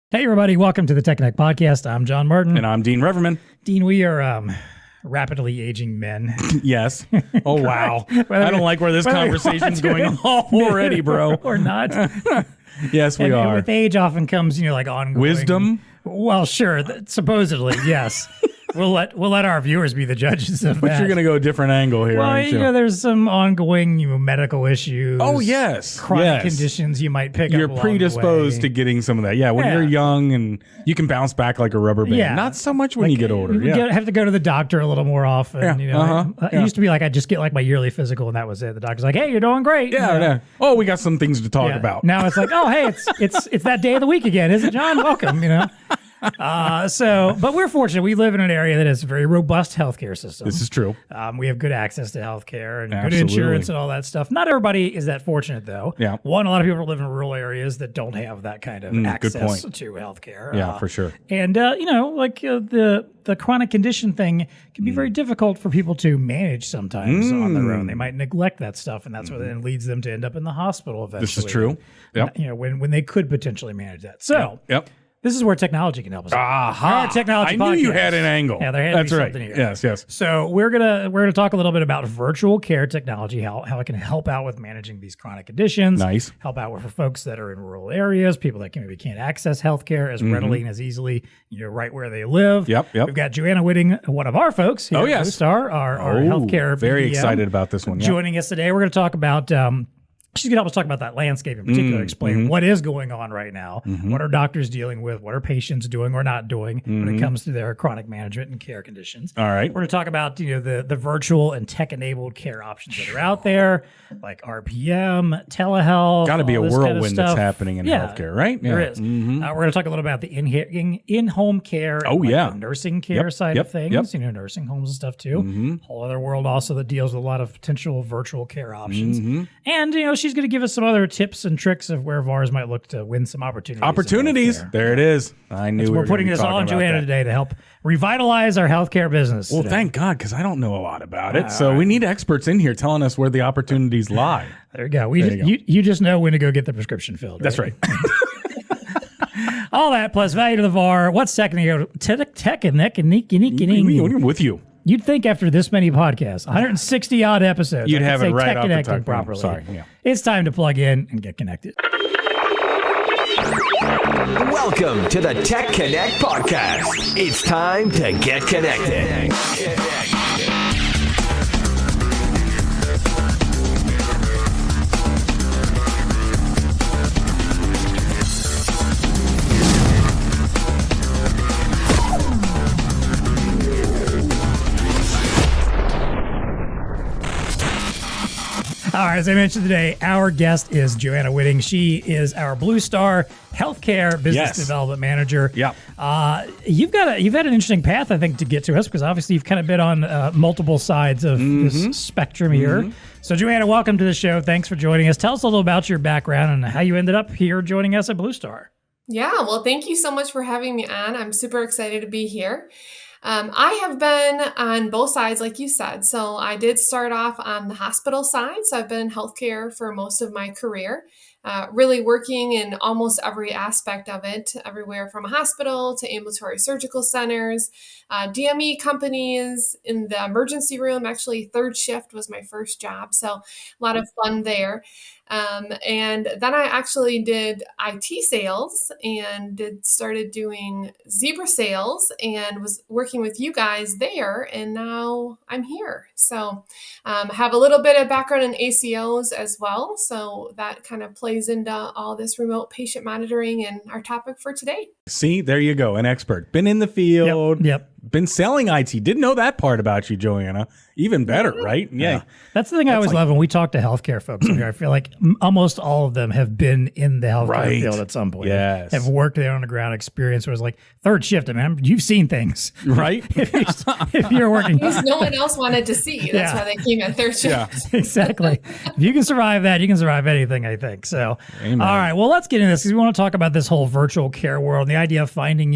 Hey, everybody. Welcome to the TEConnect podcast. I'm John Martin. And I'm Dean Reverman. Dean, we are rapidly aging men. Yes. Oh, wow. I don't like where this conversation's going already, bro. Or not. Yes, we are. With age often comes, like ongoing. Wisdom? Well, sure. Supposedly, yes. We'll let our viewers be the judges of But that. you're going to go a different angle here, Well, aren't you? There's some ongoing medical issues. Oh, yes. Chronic conditions you might pick You're up along predisposed the to way. getting some of that. Yeah, when you're young and you can bounce back like a rubber band. Yeah. Not so much when you get older. Have to go to the doctor a little more often. Yeah. It used to be like I'd just get my yearly physical and that was it. The doctor's like, "Hey, you're doing great." Yeah. Oh, we got some things to talk about. Now it's like, "Oh, hey, it's that day of the week again, isn't it, John? Welcome." But we're fortunate. We live in an area that has a very robust healthcare system. This is true. We have good access to healthcare and Absolutely. good insurance and all that stuff. Not everybody is that fortunate, though. Yeah. A lot of people live in rural areas that don't have that kind of access to healthcare. Yeah, for sure. And the chronic condition thing can be very difficult for people to manage sometimes on their own. They might neglect that stuff, and that's what then leads them to end up in the hospital eventually. This is true. Yep. When they could potentially manage that. So. Yep. This is where technology can help us. Aha! Technology. I knew you had an angle. Yeah, there had to be something here. Yes. So we're gonna talk a little bit about virtual care technology, how it can help out with managing these chronic conditions. Nice. Help out for folks that are in rural areas, people that maybe can't access healthcare as readily and as easily, right where they live. Yep. We've got JoAnna Witting, one of our folks here at BlueStar, our healthcare very BDM, excited about this one. joining us today. We're going to talk about. She's going to help us talk about that landscape in particular, explain what is going on right now, what are doctors dealing with, what are patients doing or not doing when it comes to their chronic management and care conditions. All right. We're going to talk about the virtual and tech-enabled care options that are out there, like RPM, telehealth. Got to be a all this kind of whirlwind that's stuff. happening in healthcare, right? There is. We're going to talk a little about the in-home care, and the nursing care side of things, nursing homes and stuff too. Whole other world also that deals with a lot of potential virtual care options. And, she's going to give us some other tips and tricks of where VARs might look to win some opportunities. There it is. I knew we're putting this all on JoAnna today to help revitalize our healthcare business. Well, thank God, because I don't know a lot about it. So we need experts in here telling us where the opportunities lie. There you go. You just know when to go get the prescription filled. Right? That's right. All that plus value to the VAR. What's TEConnecting? I'm with you. You'd think after this many podcasts, 160 odd episodes, you'd have it right off the top properly. Sorry. Yeah. It's time to plug in and get connected. Welcome to the TEConnect podcast. It's time to get connected. All right, as I mentioned today, our guest is JoAnna Witting. She is our BlueStar Healthcare Business Development Manager. Yeah. You've had an interesting path, I think, to get to us because obviously you've kind of been on multiple sides of this spectrum here. So, JoAnna, welcome to the show. Thanks for joining us. Tell us a little about your background and how you ended up here joining us at BlueStar. Yeah, well, thank you so much for having me on. I'm super excited to be here. I have been on both sides, like you said. So I did start off on the hospital side. So I've been in healthcare for most of my career, really working in almost every aspect of it, everywhere from a hospital to ambulatory surgical centers, DME companies, in the emergency room. Actually, third shift was my first job. So a lot of fun there. And then I actually did IT sales and started doing Zebra sales and was working with you guys there. And now I'm here. So have a little bit of background in ACOs as well. So that kind of plays into all this remote patient monitoring and our topic for today. See, there you go. An expert. Been in the field. Yep. Been selling IT. Didn't know that part about you, JoAnna. Even better, right? Yeah. That's the thing I always love when we talk to healthcare folks here. I feel like almost all of them have been in the healthcare field at some point. Yes. Have worked there on the ground experience where it's like third shift. I mean, you've seen things. Right? if you're working. Because no one else wanted to see. That's why they came at third shift. Yeah. Exactly. If you can survive that, you can survive anything, I think. So, Amen. All right. Well, let's get into this because we want to talk about this whole virtual care world and the idea of finding,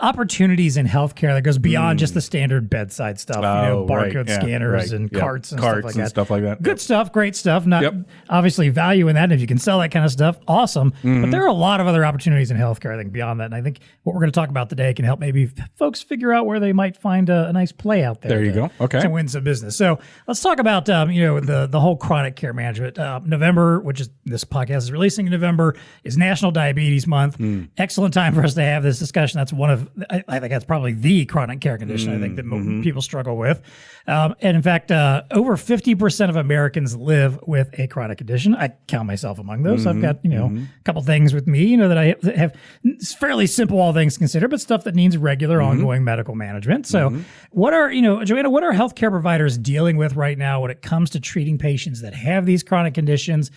opportunities in healthcare healthcare that goes beyond just the standard bedside stuff, barcode scanners and carts and stuff like that. Good stuff, great stuff. Not obviously value in that. And if you can sell that kind of stuff, awesome. But there are a lot of other opportunities in healthcare, I think, beyond that. And I think what we're going to talk about today can help maybe folks figure out where they might find a nice play out there. There you go. Okay. To win some business. So let's talk about the whole chronic care management. November, which is this podcast is releasing in November, is National Diabetes Month. Excellent time for us to have this discussion. That's one of, I think that's probably the chronic care condition I think that people struggle with. And in fact, over 50% of Americans live with a chronic condition. I count myself among those. I've got, a couple things with me, that I have it's fairly simple, all things considered, but stuff that needs regular ongoing medical management. So what are, JoAnna, what are healthcare providers dealing with right now when it comes to treating patients that have these chronic conditions?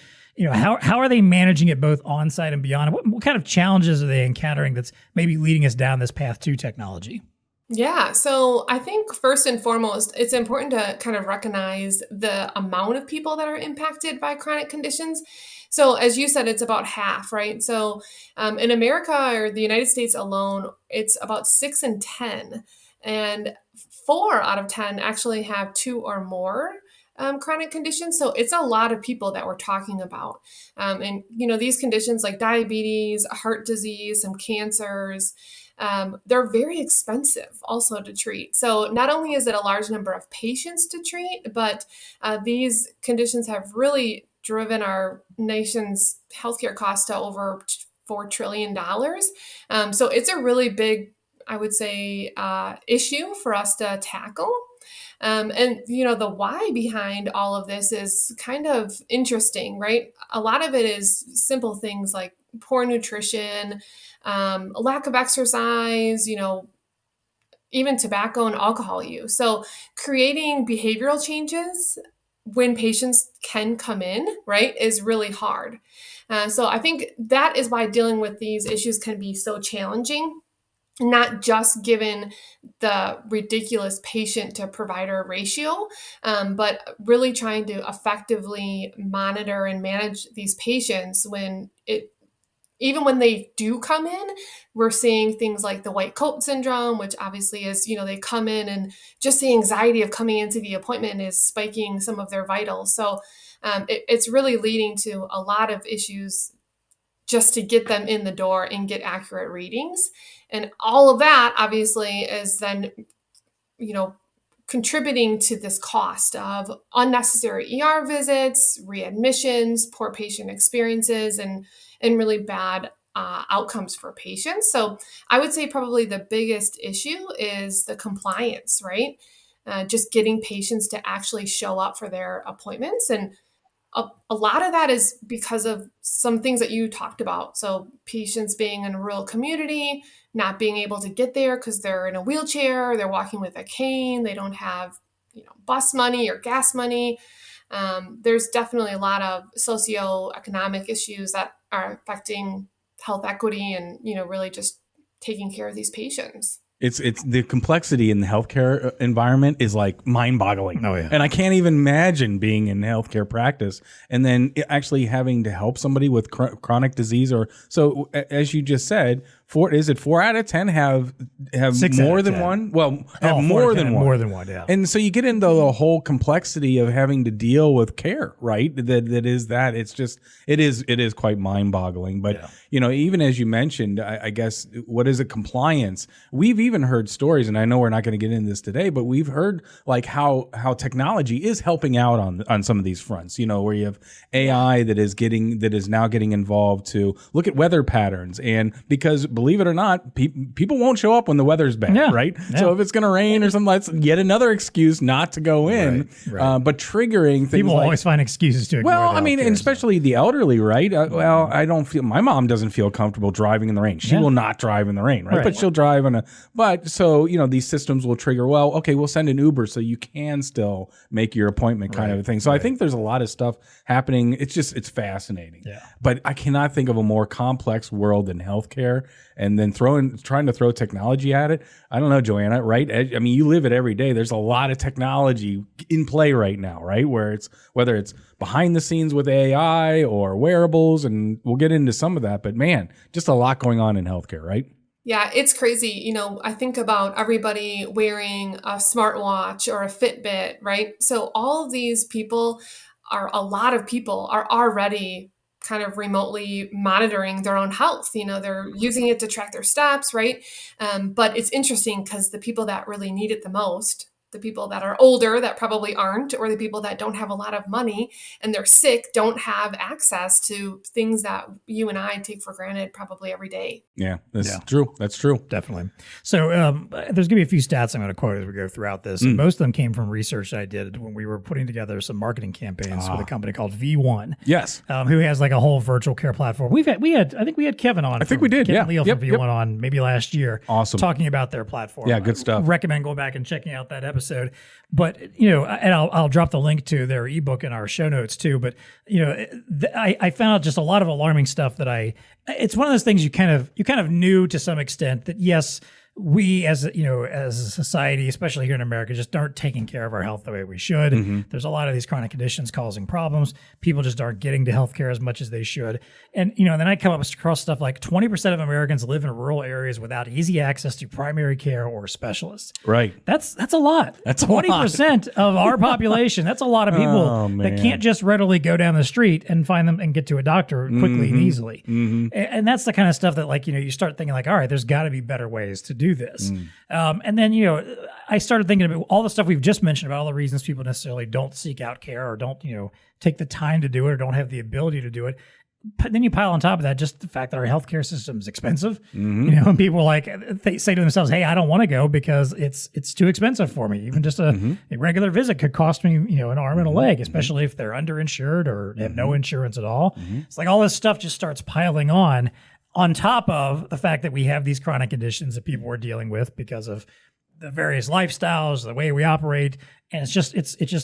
How are they managing it both on-site and beyond? What kind of challenges are they encountering that's maybe leading us down this path to technology? Yeah, so I think first and foremost, it's important to kind of recognize the amount of people that are impacted by chronic conditions. So as you said, it's about half, right? So in America or the United States alone, it's about 6 in 10. And 4 out of 10 actually have 2 or more chronic conditions. So it's a lot of people that we're talking about. And, these conditions like diabetes, heart disease, some cancers, they're very expensive also to treat. So not only is it a large number of patients to treat, but these conditions have really driven our nation's healthcare costs to over $4 trillion. So it's a really big, I would say, issue for us to tackle. And, the why behind all of this is kind of interesting, right? A lot of it is simple things like poor nutrition, a lack of exercise, even tobacco and alcohol use. So creating behavioral changes when patients can come in, right, is really hard. So I think that is why dealing with these issues can be so challenging. Not just given the ridiculous patient to provider ratio, but really trying to effectively monitor and manage these patients even when they do come in. We're seeing things like the white coat syndrome, which obviously is, they come in and just the anxiety of coming into the appointment is spiking some of their vitals. So it's really leading to a lot of issues just to get them in the door and get accurate readings. And all of that obviously is then, contributing to this cost of unnecessary ER visits, readmissions, poor patient experiences, and really bad outcomes for patients. So I would say probably the biggest issue is the compliance, right? Just getting patients to actually show up for their appointments. And a lot of that is because of some things that you talked about. So patients being in a rural community, not being able to get there because they're in a wheelchair, they're walking with a cane, they don't have, bus money or gas money. There's definitely a lot of socioeconomic issues that are affecting health equity and, really just taking care of these patients. It's the complexity in the healthcare environment is like mind-boggling. Oh, yeah. And I can't even imagine being in healthcare practice and then actually having to help somebody with chronic disease. Or so, as you just said, 4 out of 10 have more than one? Well, have more than one. More than one, yeah. And so you get into the whole complexity of having to deal with care, right? It is quite mind-boggling. But even as you mentioned, I guess what is a compliance? We've even heard stories, and I know we're not going to get into this today, but we've heard like how technology is helping out on some of these fronts. Where you have AI that is now getting involved to look at weather patterns, and because believe it or not, people won't show up when the weather's bad, right? Yeah. So if it's going to rain or something, that's yet another excuse not to go in. Right. But triggering things people always find excuses to ignore. Well, I mean, and especially the elderly, right? I don't feel my mom doesn't feel comfortable driving in the rain. She will not drive in the rain, right? But she'll drive so these systems will trigger. Well, okay, we'll send an Uber so you can still make your appointment, kind of a thing. So I think there's a lot of stuff happening. It's fascinating. Yeah. But I cannot think of a more complex world than healthcare. And then trying to throw technology at it. I don't know, JoAnna, right? I mean, you live it every day. There's a lot of technology in play right now, right? Whether it's behind the scenes with AI or wearables, and we'll get into some of that. But man, just a lot going on in healthcare, right? Yeah, it's crazy. I think about everybody wearing a smartwatch or a Fitbit, right? So all of these people a lot of people are already kind of remotely monitoring their own health. They're using it to track their steps, right? But it's interesting because the people that really need it the most, the people that are older that probably aren't, or the people that don't have a lot of money and they're sick, don't have access to things that you and I take for granted probably every day. Yeah, that's true. That's true. Definitely. So there's going to be a few stats I'm going to quote as we go throughout this. And most of them came from research I did when we were putting together some marketing campaigns with a company called V1. Yes. Who has like a whole virtual care platform. I think we had Kevin on. I think we did. Kevin Leal from Yep. V1 on maybe last year. Awesome. Talking about their platform. Yeah, good stuff. I recommend going back and checking out that episode. But, and I'll drop the link to their ebook in our show notes too. But, I found out just a lot of alarming stuff that it's one of those things you kind of knew to some extent that yes, we as a society, especially here in America, just aren't taking care of our health the way we should. Mm-hmm. There's a lot of these chronic conditions causing problems. People just aren't getting to healthcare as much as they should. And, then I come up across stuff like 20% of Americans live in rural areas without easy access to primary care or specialists. Right. That's a lot. That's a 20% of our population. That's a lot of people that can't just readily go down the street and find them and get to a doctor quickly and easily. Mm-hmm. And that's the kind of stuff that you start thinking all right, there's got to be better ways to do this. And then, I started thinking about all the stuff we've just mentioned about all the reasons people necessarily don't seek out care or don't, take the time to do it or don't have the ability to do it. But then you pile on top of that just the fact that our healthcare system is expensive. Mm-hmm. And people they say to themselves, "Hey, I don't want to go because it's too expensive for me. Even just a regular visit could cost me, an arm and a leg, especially if they're underinsured or have no insurance at all." Mm-hmm. It's like all this stuff just starts piling on top of the fact that we have these chronic conditions that people are dealing with because of the various lifestyles, the way we operate. And it just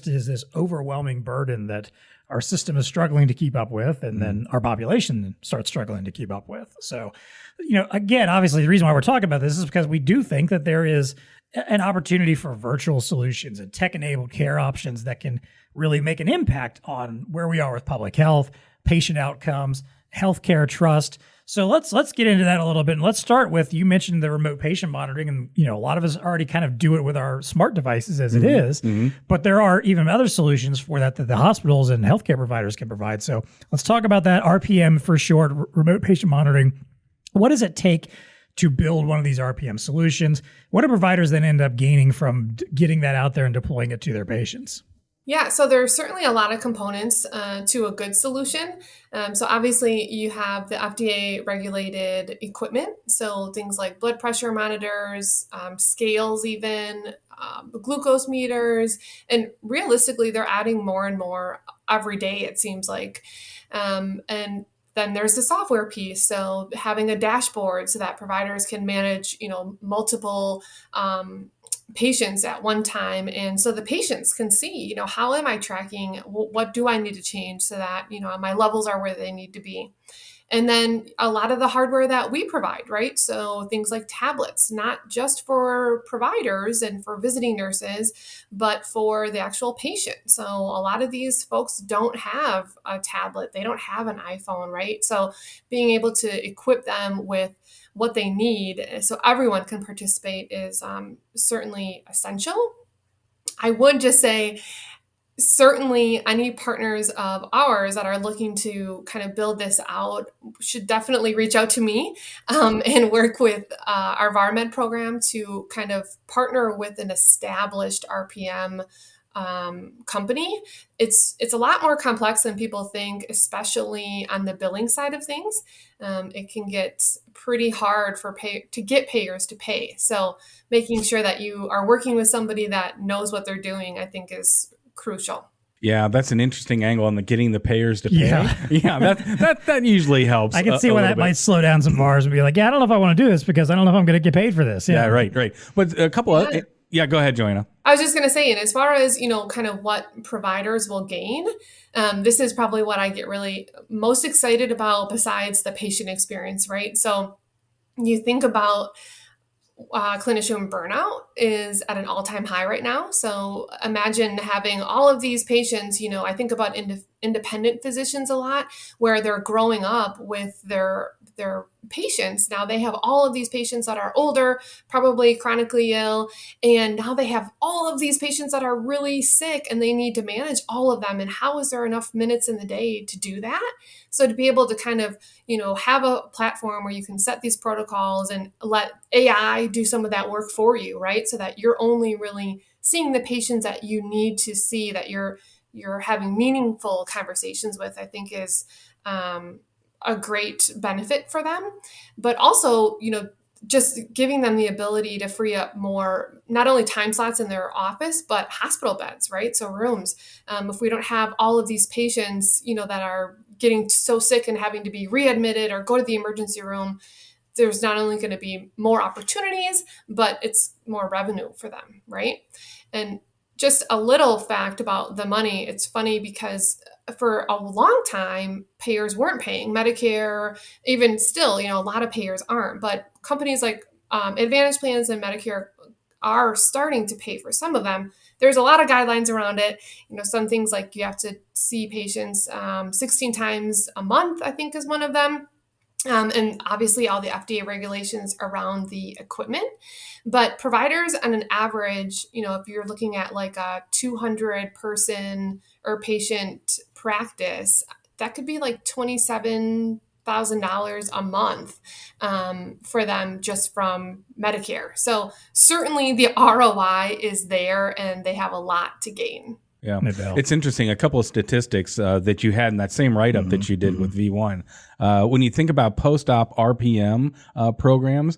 is this overwhelming burden that our system is struggling to keep up with, and then our population starts struggling to keep up with. So, again, obviously the reason why we're talking about this is because we do think that there is an opportunity for virtual solutions and tech-enabled care options that can really make an impact on where we are with public health, patient outcomes, healthcare trust. So let's get into that a little bit. And let's start with, you mentioned the remote patient monitoring, and a lot of us already kind of do it with our smart devices as it is, but there are even other solutions for that the hospitals and healthcare providers can provide. So let's talk about that. RPM for short, remote patient monitoring. What does it take to build one of these RPM solutions? What do providers then end up gaining from getting that out there and deploying it to their patients? Yeah, so there's certainly a lot of components to a good solution. So obviously you have the FDA regulated equipment. So things like blood pressure monitors, scales even, glucose meters, and realistically they're adding more and more every day, it seems like. And then there's the software piece. So having a dashboard so that providers can manage, multiple patients at one time. And so the patients can see, how am I tracking? What do I need to change so that, my levels are where they need to be? And then a lot of the hardware that we provide, right? So things like tablets, not just for providers and for visiting nurses, but for the actual patient. So a lot of these folks don't have a tablet. They don't have an iPhone, right? So being able to equip them with what they need so everyone can participate is certainly essential. I would just say, certainly any partners of ours that are looking to kind of build this out should definitely reach out to me and work with our VARMed program to kind of partner with an established RPM company. It's a lot more complex than people think, especially on the billing side of things. It can get pretty hard to get payers to pay. So making sure that you are working with somebody that knows what they're doing, I think, is crucial. Yeah, that's an interesting angle on getting the payers to pay. Yeah, that usually helps. I can see why that might slow down some VARs and be like, yeah, I don't know if I want to do this because I don't know if I'm going to get paid for this. Yeah, right. But a couple of... Yeah, go ahead, JoAnna. I was just going to say, and as far as, kind of what providers will gain, this is probably what I get really most excited about besides the patient experience, right? So you think about clinician burnout is at an all-time high right now. So imagine having all of these patients, I think about independent physicians a lot, where they're growing up with their their patients. Now they have all of these patients that are older, probably chronically ill, and now they have all of these patients that are really sick, and they need to manage all of them. And how is there enough minutes in the day to do that? So to be able to kind of, have a platform where you can set these protocols and let AI do some of that work for you, right? So that you're only really seeing the patients that you need to see, that you're having meaningful conversations with, I think is a great benefit for them. But also, just giving them the ability to free up more, not only time slots in their office, but hospital beds, right? So rooms. If we don't have all of these patients, that are getting so sick and having to be readmitted or go to the emergency room, there's not only going to be more opportunities, but it's more revenue for them, right? And just a little fact about the money, it's funny because for a long time, payers weren't paying Medicare, even still, a lot of payers aren't, but companies like Advantage Plans and Medicare are starting to pay for some of them. There's a lot of guidelines around it. Some things like you have to see patients 16 times a month, I think is one of them. And obviously all the FDA regulations around the equipment, but providers on an average, if you're looking at like a 200 person or patient practice, that could be like $27,000 a month for them just from Medicare. So certainly the ROI is there and they have a lot to gain. Yeah, it's interesting. A couple of statistics that you had in that same write-up that you did with V1. When you think about post-op RPM programs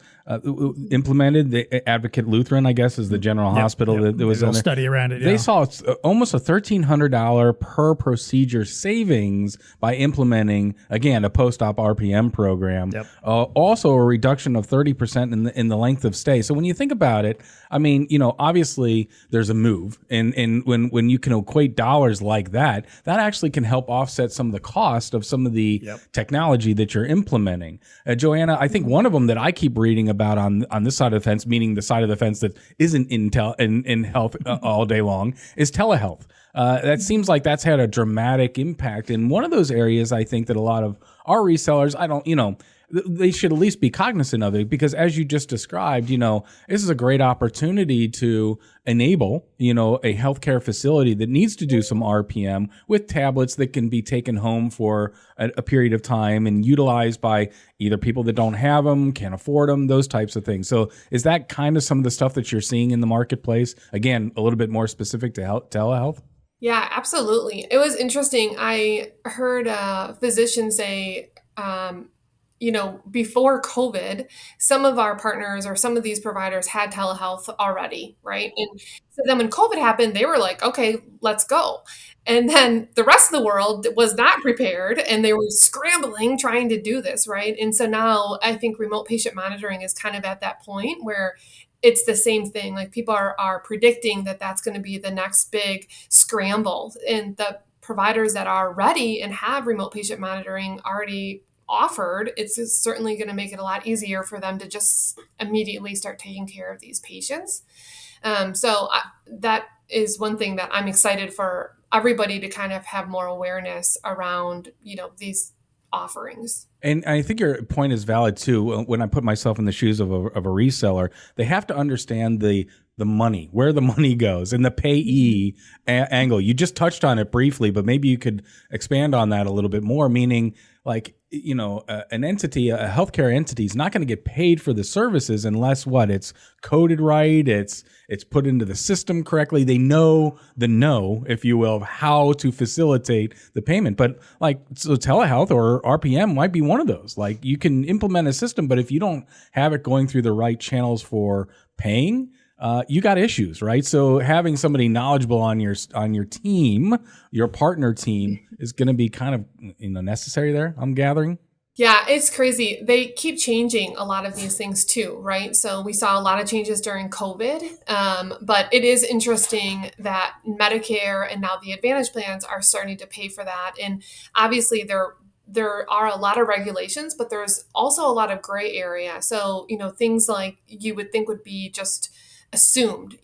implemented, the Advocate Lutheran, I guess, is the general hospital that was on there. Study around it. They saw almost a $1,300 per procedure savings by implementing, again, a post-op RPM program. Also, a reduction of 30% in the length of stay. So when you think about it, I mean, obviously there's a move, and when you can equate dollars like that, that actually can help offset some of the cost of some of the technology that you're implementing. JoAnna, I think one of them that I keep reading about on this side of the fence, meaning the side of the fence that isn't in health all day long, is telehealth. That seems like that's had a dramatic impact in one of those areas. I think that a lot of our resellers, they should at least be cognizant of it, because as you just described, this is a great opportunity to enable, a healthcare facility that needs to do some RPM with tablets that can be taken home for a period of time and utilized by either people that don't have them, can't afford them, those types of things. So is that kind of some of the stuff that you're seeing in the marketplace? Again, a little bit more specific to telehealth? Yeah, absolutely. It was interesting. I heard a physician say, before COVID, some of our partners or some of these providers had telehealth already, right? And so then when COVID happened, they were like, okay, let's go. And then the rest of the world was not prepared and they were scrambling trying to do this, right? And so now I think remote patient monitoring is kind of at that point where it's the same thing. Like people are predicting that that's going to be the next big scramble. And the providers that are ready and have remote patient monitoring already offered, it's certainly going to make it a lot easier for them to just immediately start taking care of these patients. That is one thing that I'm excited for everybody to kind of have more awareness around, these offerings. And I think your point is valid too. When I put myself in the shoes of a reseller, they have to understand the money, where the money goes, and the payee angle. You just touched on it briefly, but maybe you could expand on that a little bit more, meaning like, an entity, a healthcare entity is not going to get paid for the services unless it's coded right, it's put into the system correctly. They know if you will, of how to facilitate the payment. But so telehealth or RPM might be one of those. Like you can implement a system, but if you don't have it going through the right channels for paying, you got issues, right? So having somebody knowledgeable on your team, your partner team, is going to be kind of necessary there, I'm gathering. Yeah, it's crazy. They keep changing a lot of these things too, right? So we saw a lot of changes during COVID, but it is interesting that Medicare and now the Advantage plans are starting to pay for that. And obviously there are a lot of regulations, but there's also a lot of gray area. So, things like you would think would be just assumed.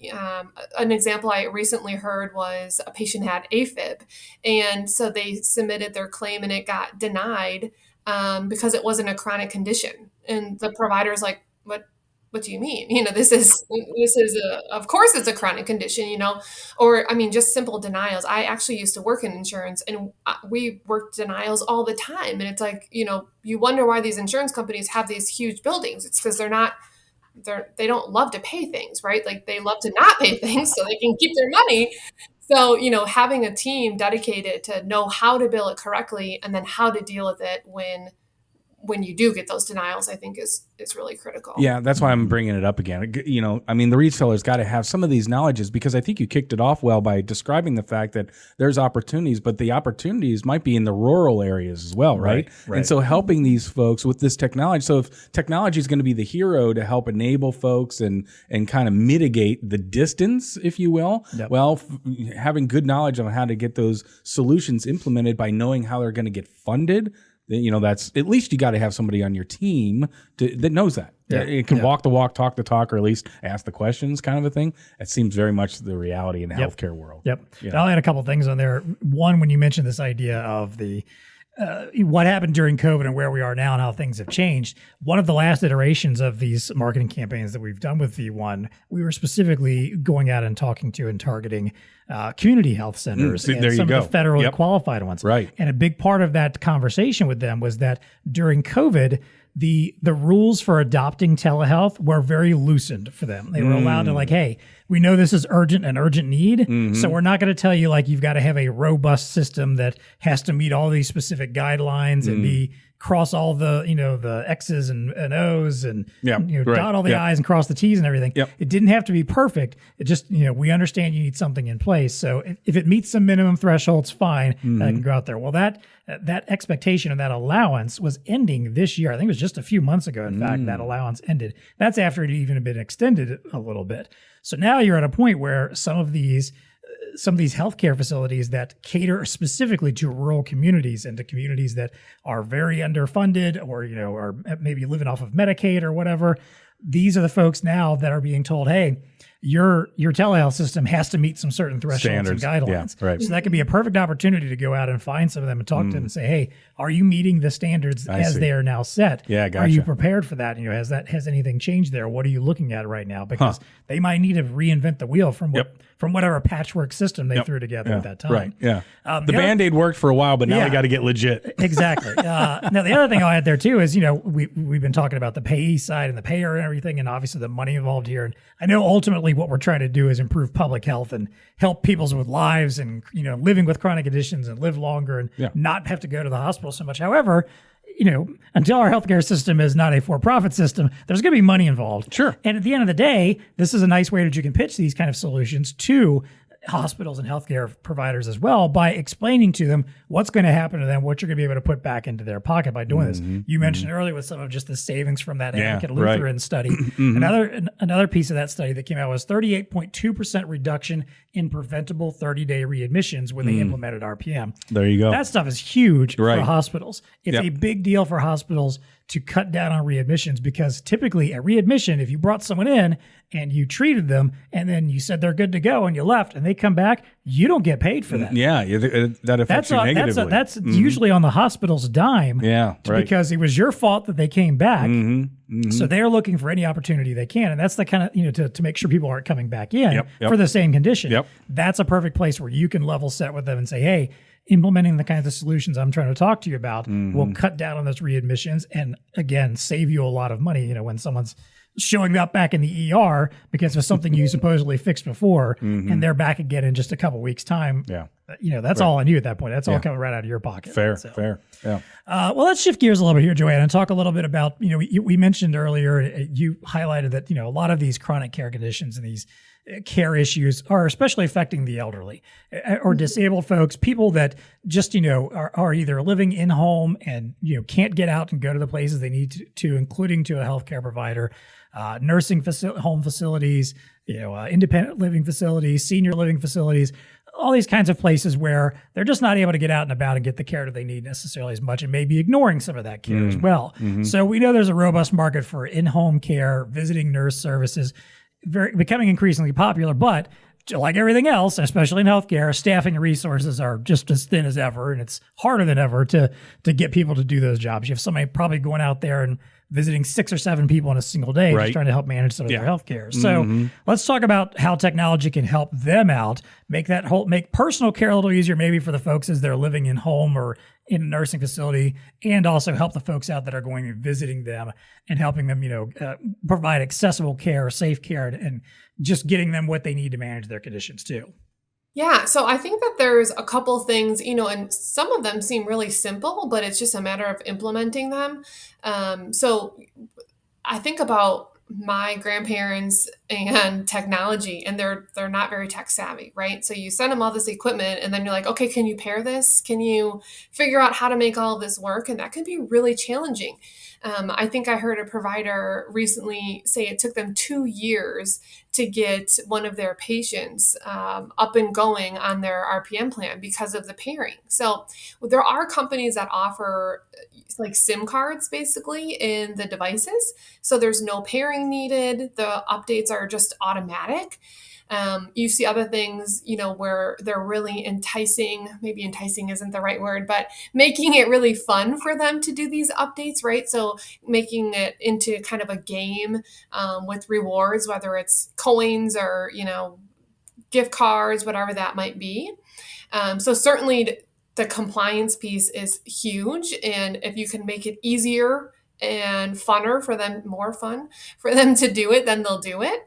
An example I recently heard was a patient had AFib, and so they submitted their claim and it got denied because it wasn't a chronic condition. And the provider's like, what do you mean? This is of course it's a chronic condition, or I mean, just simple denials. I actually used to work in insurance, and we worked denials all the time. And it's like, you wonder why these insurance companies have these huge buildings. It's because they don't love to pay things, right? Like they love to not pay things so they can keep their money. So, having a team dedicated to know how to bill it correctly and then how to deal with it when you do get those denials, I think is really critical. Yeah, that's why I'm bringing it up again. I mean, the retailer's got to have some of these knowledges, because I think you kicked it off well by describing the fact that there's opportunities, but the opportunities might be in the rural areas as well, right? And so helping these folks with this technology. So if technology is going to be the hero to help enable folks and kind of mitigate the distance, if you will, well, having good knowledge on how to get those solutions implemented by knowing how they're going to get funded, that's at least you got to have somebody on your team that knows that. It can walk the walk, talk the talk, or at least ask the questions, kind of a thing. It seems very much the reality in the healthcare world. I'll add a couple of things on there. One, when you mentioned this idea of the what happened during COVID and where we are now and how things have changed. One of the last iterations of these marketing campaigns that we've done with V1, we were specifically going out and talking to and targeting community health centers and some of the federally qualified ones. Right. And a big part of that conversation with them was that during COVID, the rules for adopting telehealth were very loosened for them. They were allowed to hey, we know this is an urgent need. So we're not going to tell you you've got to have a robust system that has to meet all these specific guidelines and be cross all the, the X's and O's and dot all the I's and cross the T's and everything. It didn't have to be perfect. It just, we understand you need something in place. So if it meets some minimum thresholds, fine, I can go out there. Well, that expectation and that allowance was ending this year. I think it was just a few months ago. In fact, that allowance ended. That's after it even had been extended a little bit. So now you're at a point where some of these healthcare facilities that cater specifically to rural communities and to communities that are very underfunded or, are maybe living off of Medicaid or whatever, these are the folks now that are being told, hey, your telehealth system has to meet some certain thresholds and guidelines. Yeah, right. So that could be a perfect opportunity to go out and find some of them and talk to them and say, hey, are you meeting the standards they are now set? Yeah, gotcha. Are you prepared for that? Has anything changed there? What are you looking at right now? Because they might need to reinvent the wheel from whatever patchwork system they threw together at that time. Right. Yeah. The Band-Aid worked for a while, but now we got to get legit. Exactly. Now the other thing I'll add there too is, we've been talking about the payee side and the payer and everything, and obviously the money involved here. And I know ultimately what we're trying to do is improve public health and help people's with lives and, living with chronic conditions and live longer and not have to go to the hospital so much. However, until our healthcare system is not a for-profit system, there's going to be money involved. Sure. And at the end of the day, this is a nice way that you can pitch these kind of solutions to hospitals and healthcare providers as well by explaining to them what's going to happen to them, what you're going to be able to put back into their pocket by doing this. You mentioned earlier with some of just the savings from that Advocate Lutheran study. Another piece of that study that came out was 38.2% reduction in preventable 30-day readmissions when they implemented RPM. There you go. That stuff is huge for hospitals. It's a big deal for hospitals to cut down on readmissions because typically at readmission, if you brought someone in and you treated them and then you said they're good to go and you left and they come back, you don't get paid for that. Yeah, that affects you negatively. That's usually on the hospital's dime. Because it was your fault that they came back. So they're looking for any opportunity they can. And that's the kind of, to make sure people aren't coming back in for the same condition. That's a perfect place where you can level set with them and say, hey, implementing the kinds of solutions I'm trying to talk to you about will cut down on those readmissions and, again, save you a lot of money, when someone's showing up back in the ER because of something you supposedly fixed before and they're back again in just a couple weeks' time. That's all on you at that point. That's all coming right out of your pocket. Fair. Yeah. Well, let's shift gears a little bit here, JoAnna, and talk a little bit about, we mentioned earlier, you highlighted that, a lot of these chronic care conditions and these care issues are especially affecting the elderly or disabled folks, people that just, are either living in home and, can't get out and go to the places they need to including to a healthcare provider, nursing home facilities, independent living facilities, senior living facilities, all these kinds of places where they're just not able to get out and about and get the care that they need necessarily as much and maybe ignoring some of that care as well. So we know there's a robust market for in-home care, visiting nurse services, becoming increasingly popular, but like everything else, especially in healthcare, staffing and resources are just as thin as ever, and it's harder than ever to get people to do those jobs. You have somebody probably going out there and visiting 6 or 7 people in a single day, just trying to help manage some of their healthcare. So let's talk about how technology can help them out, make personal care a little easier, maybe for the folks as they're living in home or in a nursing facility, and also help the folks out that are going and visiting them and helping them, provide accessible care, safe care, and just getting them what they need to manage their conditions too. Yeah, so I think that there's a couple things, and some of them seem really simple, but it's just a matter of implementing them. So I think about my grandparents and technology, and they're not very tech savvy, right? So you send them all this equipment, and then you're like, okay, can you pair this? Can you figure out how to make all of this work? And that can be really challenging. I think I heard a provider recently say it took them 2 years to get one of their patients up and going on their RPM plan because of the pairing. So there are companies that offer like SIM cards basically in the devices. So there's no pairing needed. The updates are just automatic. You see other things, where they're really enticing, maybe enticing isn't the right word, but making it really fun for them to do these updates, right? So making it into kind of a game with rewards, whether it's coins or, gift cards, whatever that might be. So certainly the compliance piece is huge. And if you can make it easier and funner for them, more fun for them to do it, then they'll do it.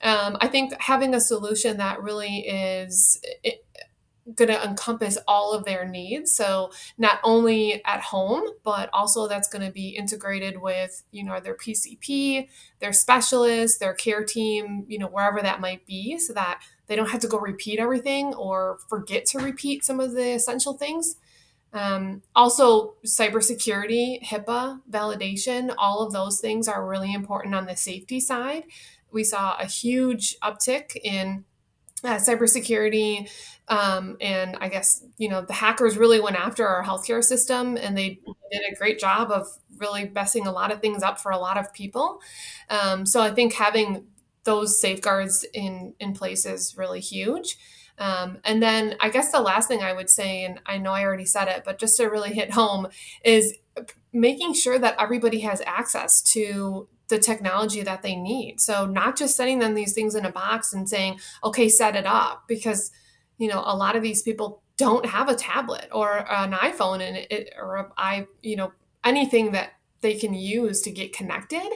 I think having a solution that really is going to encompass all of their needs. So not only at home, but also that's going to be integrated with, their PCP, their specialist, their care team, wherever that might be, so that they don't have to go repeat everything or forget to repeat some of the essential things. Also, cybersecurity, HIPAA, validation, all of those things are really important on the safety side. We saw a huge uptick in cybersecurity. And I guess, the hackers really went after our healthcare system, and they did a great job of really messing a lot of things up for a lot of people. So I think having those safeguards in place is really huge. And then I guess the last thing I would say, and I know I already said it, but just to really hit home, is making sure that everybody has access to the technology that they need. So not just sending them these things in a box and saying, okay, set it up, because, a lot of these people don't have a tablet or an iPhone anything that they can use to get connected.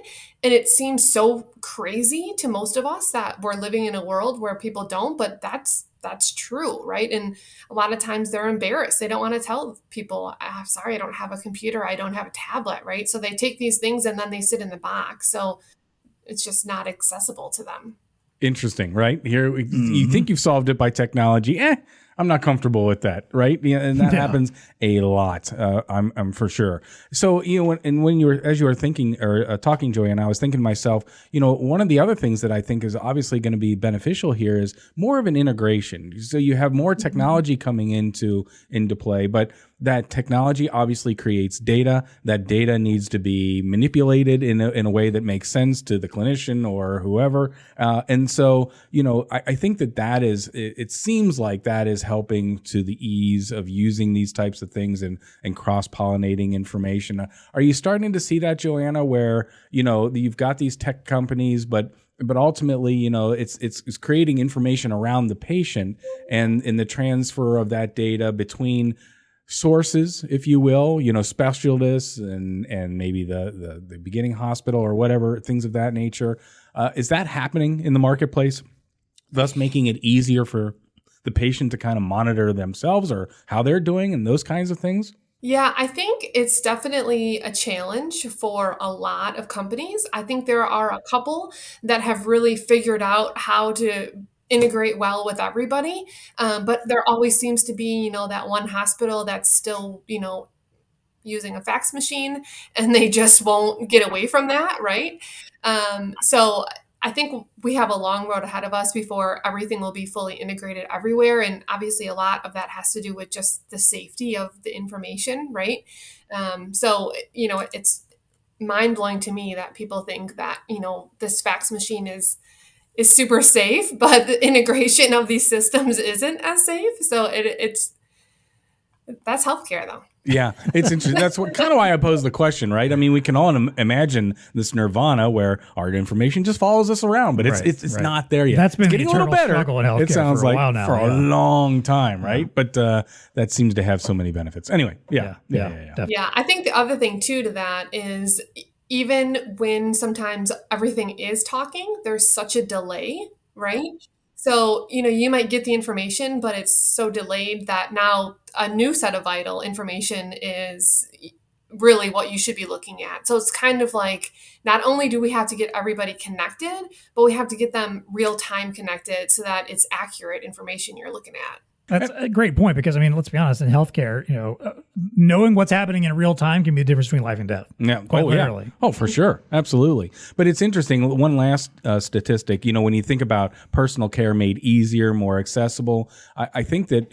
And it seems so crazy to most of us that we're living in a world where people don't, but that's true, right? And a lot of times they're embarrassed. They don't want to tell people, I'm sorry, I don't have a computer. I don't have a tablet, right? So they take these things and then they sit in the box. So it's just not accessible to them. Interesting, right? Here, you think you've solved it by technology. I'm not comfortable with that, right? Yeah, and that happens a lot. I'm for sure. So, when you were thinking or talking, JoAnna, I was thinking to myself, one of the other things that I think is obviously going to be beneficial here is more of an integration. So you have more technology coming into play, but that technology obviously creates data. That data needs to be manipulated in a way that makes sense to the clinician or whoever. And so, I think that is, it seems like that is helping to the ease of using these types of things and cross-pollinating information. Are you starting to see that, JoAnna, where, you've got these tech companies, but ultimately, it's creating information around the patient and in the transfer of that data between sources, if you will, specialists and maybe the beginning hospital or whatever, things of that nature. Is that happening in the marketplace, thus making it easier for the patient to kind of monitor themselves or how they're doing and those kinds of things? Yeah, I think it's definitely a challenge for a lot of companies. I think there are a couple that have really figured out how to integrate well with everybody. But there always seems to be, that one hospital that's still, using a fax machine, and they just won't get away from that, right? So I think we have a long road ahead of us before everything will be fully integrated everywhere. And obviously a lot of that has to do with just the safety of the information, right? So, it's mind blowing to me that people think that, this fax machine is, is super safe, but the integration of these systems isn't as safe. So that's healthcare though. Yeah, it's interesting. That's what kind of why I posed the question, right? I mean, we can all imagine this nirvana where our information just follows us around, but it's not there yet. That's been getting the a little better. Struggle in healthcare It sounds for a like while now, for a long time, right? But that seems to have so many benefits. Anyway, yeah. I think the other thing too to that is even when sometimes everything is talking, there's such a delay, right? So, you might get the information, but it's so delayed that now a new set of vital information is really what you should be looking at. So it's kind of like, not only do we have to get everybody connected, but we have to get them real time connected so that it's accurate information you're looking at. That's a great point because, I mean, let's be honest, in healthcare, knowing what's happening in real time can be the difference between life and death. Yeah. Quite literally. Yeah. Oh, for sure. Absolutely. But it's interesting. One last statistic, when you think about personal care made easier, more accessible, I think that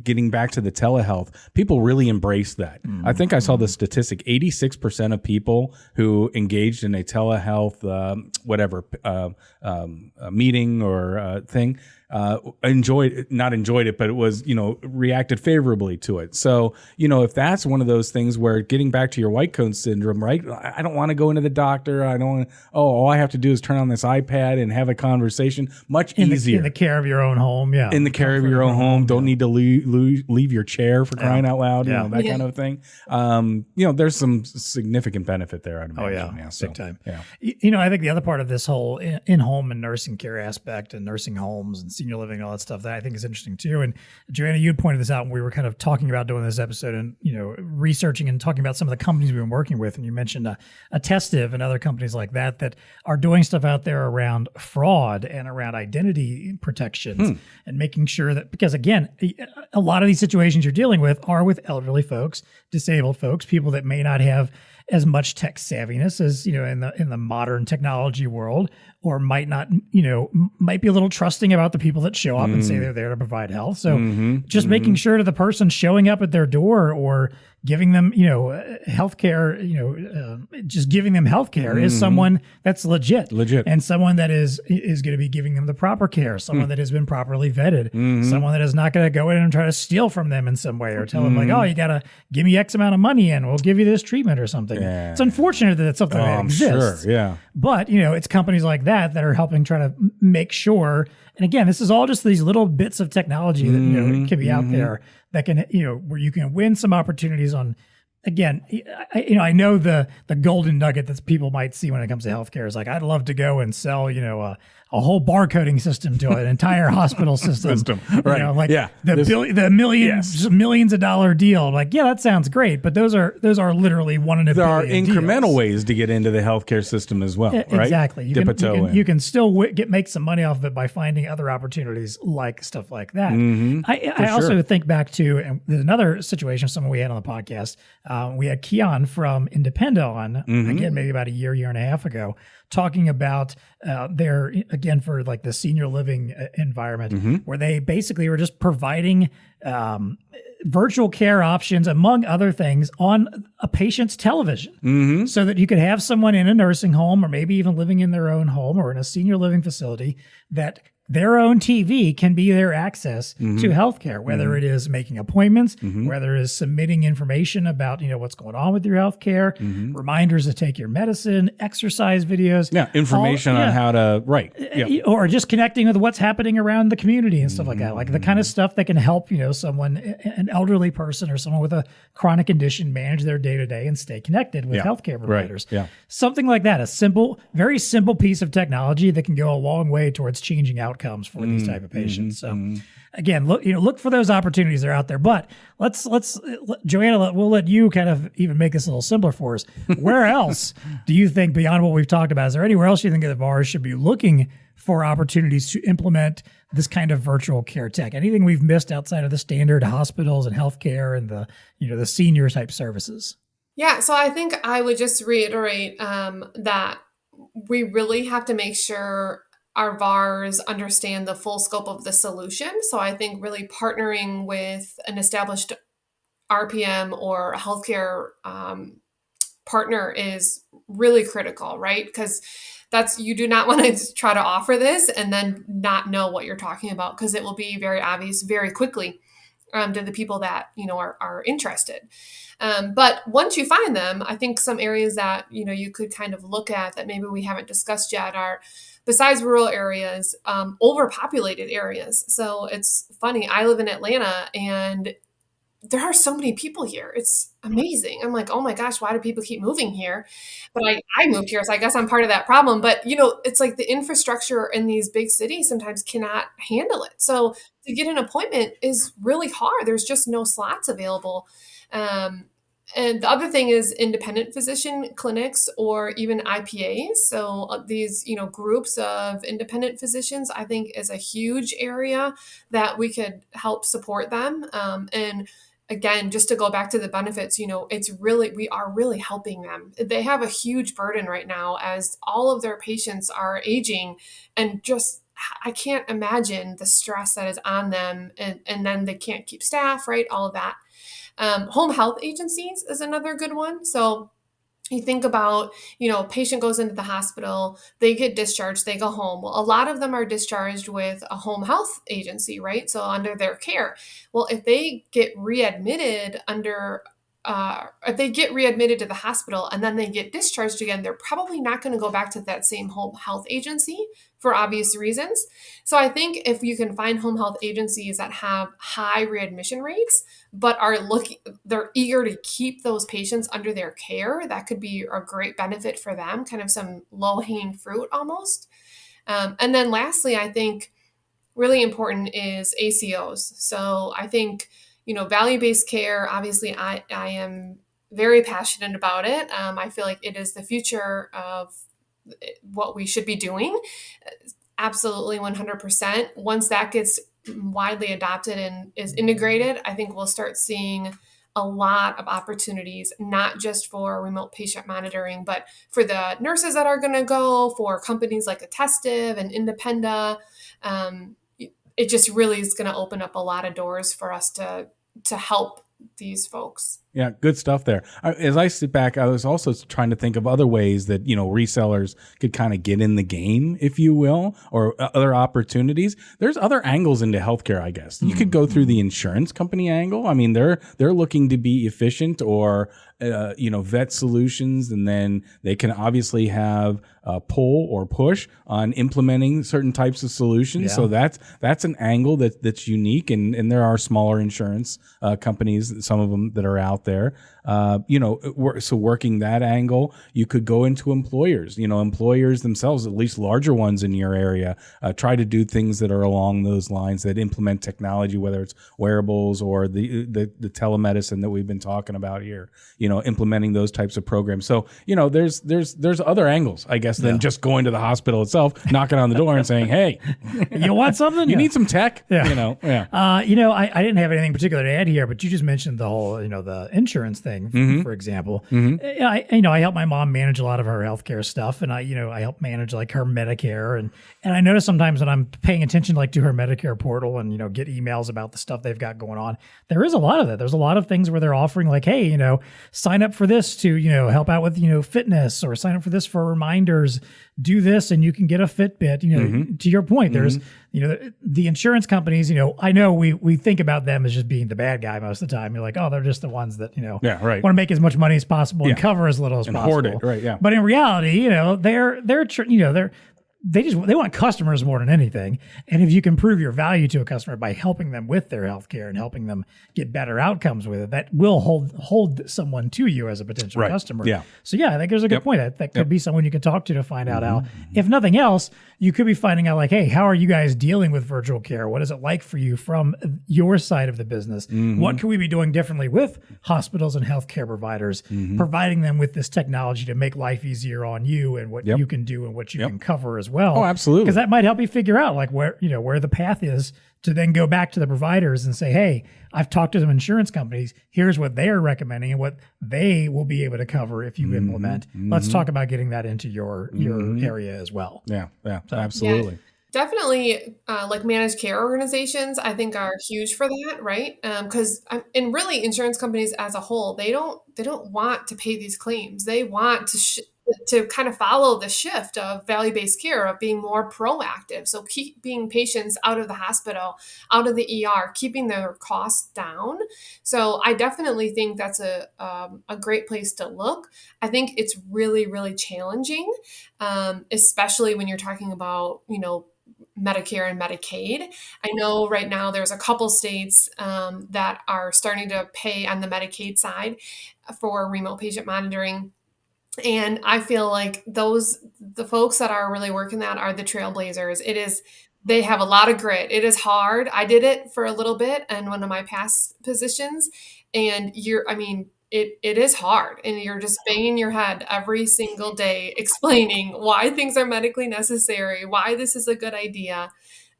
getting back to the telehealth, people really embrace that. Mm-hmm. I think I saw the statistic, 86% of people who engaged in a telehealth, meeting or thing, not enjoyed it, but it was, reacted favorably to it. So, if that's one of those things where getting back to your white coat syndrome, right? I don't want to go into the doctor. I don't want to, all I have to do is turn on this iPad and have a conversation. Much easier. In the care of your own home. Yeah. In the care of your own home. Don't need to leave your chair for crying out loud, that kind of thing. There's some significant benefit there, I'd imagine. Big time. Yeah. I think the other part of this whole in-home and nursing care aspect and nursing homes and senior living and all that stuff that I think is interesting too. And JoAnna, you had pointed this out when we were kind of talking about doing this episode and, researching and talking about some of the companies we've been working with. And you mentioned Attestive and other companies like that are doing stuff out there around fraud and around identity protections and making sure that, because again, a lot of these situations you're dealing with are with elderly folks, disabled folks, people that may not have as much tech savviness as, in the modern technology world, or might not, might be a little trusting about the people that show up and say they're there to provide health. So just making sure that the person showing up at their door or giving them, healthcare, just giving them healthcare is someone that's legit, and someone that is going to be giving them the proper care, someone that has been properly vetted, someone that is not going to go in and try to steal from them in some way or tell them like, oh, you got to give me X amount of money and we'll give you this treatment or something. Yeah. It's unfortunate that it's something that exists. Sure, yeah. But, it's companies like that are helping try to make sure. And again, this is all just these little bits of technology that can be out there that can, where you can win some opportunities on. Again, I know the golden nugget that people might see when it comes to healthcare is like, I'd love to go and sell, a whole barcoding system to an entire hospital system. Right. The millions of dollar deal. Like, that sounds great, but those are literally one in a billion. There are incremental deals. ways to get into the healthcare system as well, right? Exactly. You can still make some money off of it by finding other opportunities like stuff like that. I also think back to, and there's another situation, someone we had on the podcast. We had Keon from Independent on, again, maybe about a year and a half ago, talking about for like the senior living environment, where they basically were just providing virtual care options, among other things, on a patient's television, so that you could have someone in a nursing home or maybe even living in their own home or in a senior living facility that their own TV can be their access to healthcare, whether it is making appointments, whether it is submitting information about, what's going on with your healthcare, reminders to take your medicine, exercise videos. Yeah, information on how to, or just connecting with what's happening around the community and stuff like that. Like the kind of stuff that can help, someone, an elderly person or someone with a chronic condition manage their day-to-day and stay connected with healthcare providers. Right. Yeah. Something like that, very simple piece of technology that can go a long way towards changing outcomes for these type of patients. So again, look for those opportunities that are out there. But let's JoAnna, we'll let you kind of even make this a little simpler for us. Where else do you think, beyond what we've talked about, is there anywhere else you think the VARs should be looking for opportunities to implement this kind of virtual care tech? Anything we've missed outside of the standard hospitals and healthcare and the senior type services? Yeah, so I think I would just reiterate that we really have to make sure our VARs understand the full scope of the solution. So I think really partnering with an established RPM or a healthcare partner is really critical, right? Because you do not want to try to offer this and then not know what you're talking about, because it will be very obvious very quickly to the people that, are interested. But once you find them, I think some areas that, you could kind of look at that maybe we haven't discussed yet are, besides rural areas, overpopulated areas. So it's funny, I live in Atlanta and there are so many people here. It's amazing. I'm like, oh my gosh, why do people keep moving here? But I moved here, so I guess I'm part of that problem. But, it's like the infrastructure in these big cities sometimes cannot handle it. So to get an appointment is really hard. There's just no slots available. And the other thing is independent physician clinics or even IPAs. So these, groups of independent physicians, I think is a huge area that we could help support them. And again, just to go back to the benefits, we are really helping them. They have a huge burden right now as all of their patients are aging, and just, I can't imagine the stress that is on them. And then they can't keep staff, right? All of that. Home health agencies is another good one. So you think about, a patient goes into the hospital, they get discharged, they go home. Well, a lot of them are discharged with a home health agency, right? So under their care. Well, if they get readmitted if they get readmitted to the hospital and then they get discharged again, they're probably not going to go back to that same home health agency for obvious reasons. So I think if you can find home health agencies that have high readmission rates, but they're eager to keep those patients under their care, that could be a great benefit for them, kind of some low-hanging fruit almost. And then lastly, I think really important is ACOs. So I think, value-based care, obviously I am very passionate about it. I feel like it is the future of what we should be doing. Absolutely 100%. Once that gets widely adopted and is integrated, I think we'll start seeing a lot of opportunities, not just for remote patient monitoring, but for the nurses that are going to go, for companies like Attestive and Independa. It just really is going to open up a lot of doors for us to help these folks. Yeah, good stuff there. As I sit back, I was also trying to think of other ways that, resellers could kind of get in the game, if you will, or other opportunities. There's other angles into healthcare, I guess. You could go through the insurance company angle. I mean, they're looking to be efficient, or vet solutions, and then they can obviously have pull or push on implementing certain types of solutions. Yeah. So that's an angle that's unique, and there are smaller insurance companies, some of them that are out there. So working that angle, you could go into employers. Employers themselves, at least larger ones in your area, try to do things that are along those lines, that implement technology, whether it's wearables or the telemedicine that we've been talking about here. Implementing those types of programs. So there's other angles, I guess, than just going to the hospital itself, knocking on the door and saying, "Hey, you want something? You need some tech." Yeah. I didn't have anything particular to add here, but you just mentioned the whole, the insurance thing, for example. I help my mom manage a lot of her healthcare stuff, and I help manage like her Medicare, and I notice sometimes when I'm paying attention like to her Medicare portal and get emails about the stuff they've got going on, there is a lot of that. There's a lot of things where they're offering like, hey, sign up for this to help out with fitness, or sign up for this for reminders, do this and you can get a Fitbit. To your point, there's the insurance companies, I know we think about them as just being the bad guy most of the time. You're like, oh, they're just the ones that want to make as much money as possible and cover as little as possible, hoard it, right? Yeah. But in reality, they want customers more than anything. And if you can prove your value to a customer by helping them with their healthcare and helping them get better outcomes with it, that will hold someone to you as a potential customer. Yeah. So I think there's a good point. That could be someone you can talk to find out how, if nothing else, you could be finding out like, hey, how are you guys dealing with virtual care? What is it like for you from your side of the business? What can we be doing differently with hospitals and healthcare providers, providing them with this technology to make life easier on you and what you can do and what you can cover as well. Oh, absolutely. Because that might help you figure out like where the path is to then go back to the providers and say, hey, I've talked to some insurance companies. Here's what they're recommending and what they will be able to cover if you implement. Let's talk about getting that into your area as well. Yeah, absolutely. Yeah. Definitely, like managed care organizations, I think are huge for that, right? Because and really, insurance companies as a whole, they don't want to pay these claims. They want to to kind of follow the shift of value-based care, of being more proactive. So keeping patients out of the hospital, out of the ER, keeping their costs down. So I definitely think that's a great place to look. I think it's really, really challenging, especially when you're talking about, Medicare and Medicaid. I know right now there's a couple states that are starting to pay on the Medicaid side for remote patient monitoring. And I feel like the folks that are really working that are the trailblazers. They have a lot of grit. It is hard. I did it for a little bit in one of my past positions. And it is hard. And you're just banging your head every single day, explaining why things are medically necessary, why this is a good idea.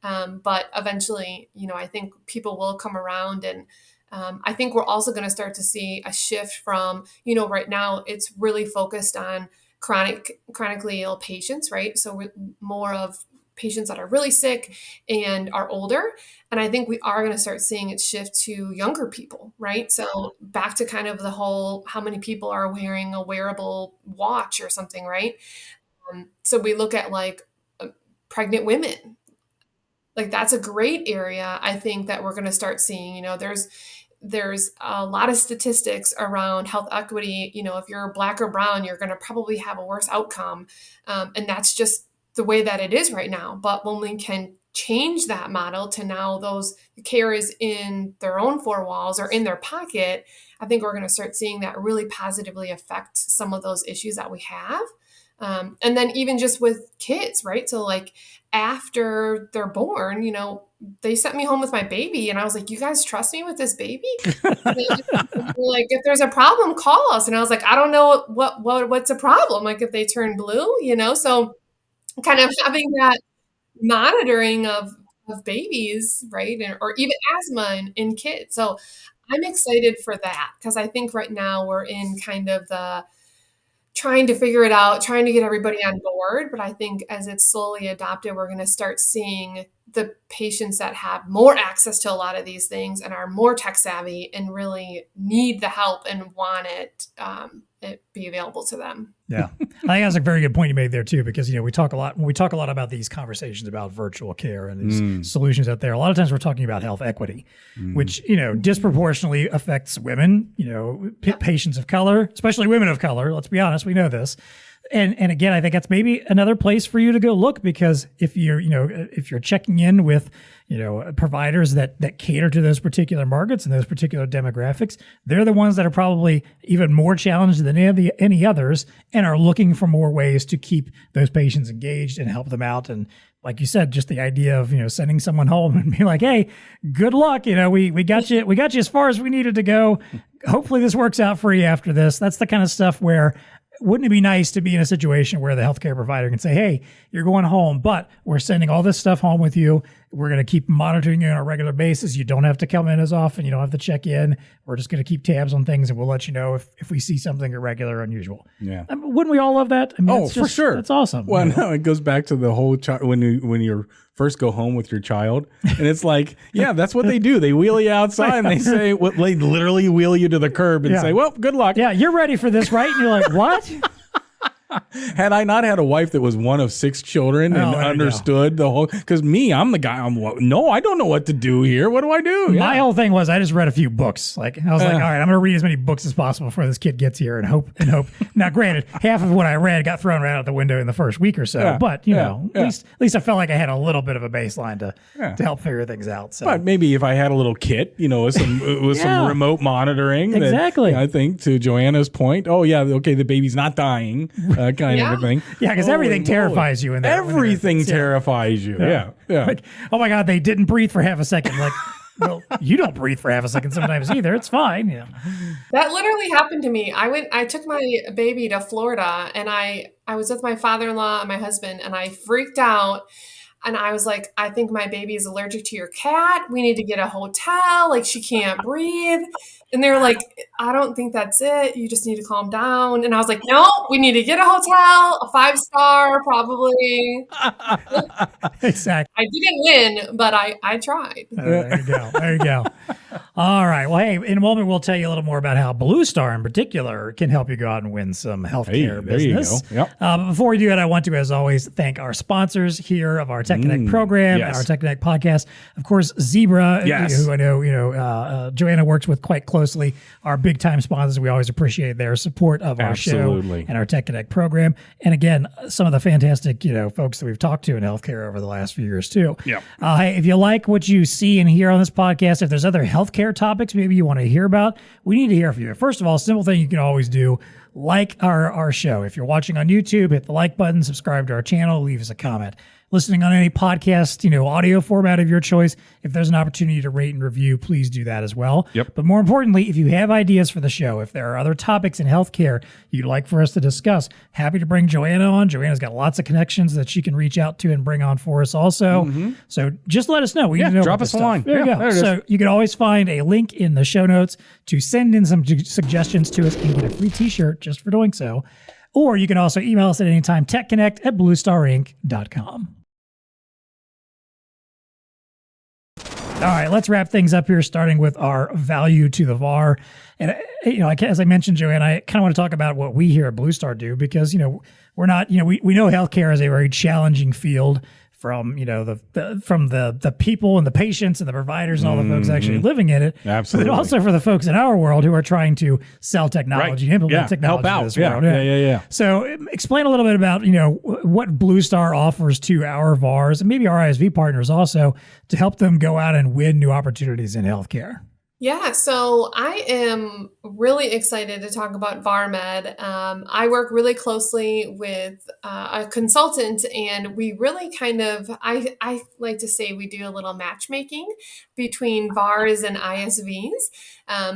But eventually, I think people will come around, and I think we're also going to start to see a shift from, right now it's really focused on chronically ill patients, right? So more of patients that are really sick and are older. And I think we are going to start seeing it shift to younger people, right? So back to kind of the whole, how many people are wearing a wearable watch or something, right? So we look at pregnant women. Like that's a great area, I think, that we're going to start seeing. There's a lot of statistics around health equity. If you're Black or brown, you're going to probably have a worse outcome. And that's just the way that it is right now. But when we can change that model to now the care is in their own four walls or in their pocket, I think we're going to start seeing that really positively affect some of those issues that we have. And then even just with kids, right? So after they're born, they sent me home with my baby, and I was like, you guys trust me with this baby? Like, if there's a problem, call us. And I was like, I don't know what's a problem. Like if they turn blue, so kind of having that monitoring of babies, right? Or even asthma in kids. So I'm excited for that, because I think right now we're in kind of the trying to figure it out, trying to get everybody on board. But I think as it's slowly adopted, we're going to start seeing the patients that have more access to a lot of these things and are more tech savvy and really need the help and want it be available to them. Yeah. I think that's a very good point you made there too, because, we talk a lot about these conversations about virtual care and these solutions out there. A lot of times we're talking about health equity, which, disproportionately affects women, patients of color, especially women of color. Let's be honest. We know this. And again, I think that's maybe another place for you to go look, because if you're checking in with, providers that cater to those particular markets and those particular demographics, they're the ones that are probably even more challenged than any others, and are looking for more ways to keep those patients engaged and help them out. And like you said, just the idea of, sending someone home and be like, hey, good luck. We got you as far as we needed to go. Hopefully this works out for you after this. That's the kind of stuff where, wouldn't it be nice to be in a situation where the healthcare provider can say, hey, you're going home, but we're sending all this stuff home with you. We're going to keep monitoring you on a regular basis. You don't have to come in as often. You don't have to check in. We're just going to keep tabs on things, and we'll let you know if we see something irregular or unusual. Yeah. Wouldn't we all love that? For sure. That's awesome. Well, no, it goes back to the whole when you first go home with your child, and it's like, yeah, that's what they do. They wheel you outside and they say, they literally wheel you to the curb and say, well, good luck. Yeah, you're ready for this, right? And you're like, what? Had I not had a wife that was one of 6 children and understood the whole, because I'm the guy, I don't know what to do here. What do I do? My whole thing was I just read a few books. I was like, all right, I'm going to read as many books as possible before this kid gets here and hope. Now, granted, half of what I read got thrown right out the window in the first week or so, but at least I felt like I had a little bit of a baseline to help figure things out. So. But maybe if I had a little kit, with some remote monitoring. Exactly. I think to JoAnna's point, the baby's not dying. Kind of a thing. Yeah, because everything terrifies you in there. Everything terrifies you. Yeah. Like, oh my God, they didn't breathe for half a second. Like, well, you don't breathe for half a second sometimes either. It's fine. Yeah. That literally happened to me. I took my baby to Florida, and I was with my father-in-law and my husband, and I freaked out. And I was like, I think my baby is allergic to your cat. We need to get a hotel. Like, she can't breathe. And they were like, I don't think that's it. You just need to calm down. And I was like, no, we need to get a hotel, a 5-star probably. Exactly. I didn't win, but I tried. There you go. All right. Well, hey, in a moment, we'll tell you a little more about how BlueStar in particular can help you go out and win some healthcare business. There you go. Yep. But before we do that, I want to, as always, thank our sponsors here of our TEConnect program and our TEConnect podcast. Of course, Zebra, who I know, JoAnna works with quite closely, our big time sponsors. We always appreciate their support of our show and our TEConnect program. And again, some of the fantastic, folks that we've talked to in healthcare over the last few years too. Yeah. Hey, if you like what you see and hear on this podcast, if there's other healthcare topics maybe you want to hear about, we need to hear from you. First of all, simple thing you can always do, like our show. If you're watching on YouTube, hit the like button, subscribe to our channel, leave us a comment. Listening on any podcast, audio format of your choice, if there's an opportunity to rate and review, please do that as well. Yep. But more importantly, if you have ideas for the show, if there are other topics in healthcare you'd like for us to discuss, happy to bring JoAnna on. JoAnna's got lots of connections that she can reach out to and bring on for us also. So just let us know. We need to know drop us a line. There you go. So you can always find a link in the show notes to send in some suggestions to us and get a free t-shirt just for doing so. Or you can also email us at any time, TEConnect@BlueStarInc.com. All right, let's wrap things up here, starting with our value to the VAR. And, as I mentioned, JoAnna, I kind of want to talk about what we here at BlueStar do because, we're not, we know healthcare is a very challenging field from, the people and the patients and the providers and all the folks actually living in it. Absolutely. But also for the folks in our world who are trying to sell technology and implement technology help out. in this world. Yeah. So explain a little bit about, what BlueStar offers to our VARs and maybe our ISV partners also to help them go out and win new opportunities in healthcare. Yeah, so I am really excited to talk about VARMed. I work really closely with a consultant, and we really I like to say we do a little matchmaking between VARs and ISVs,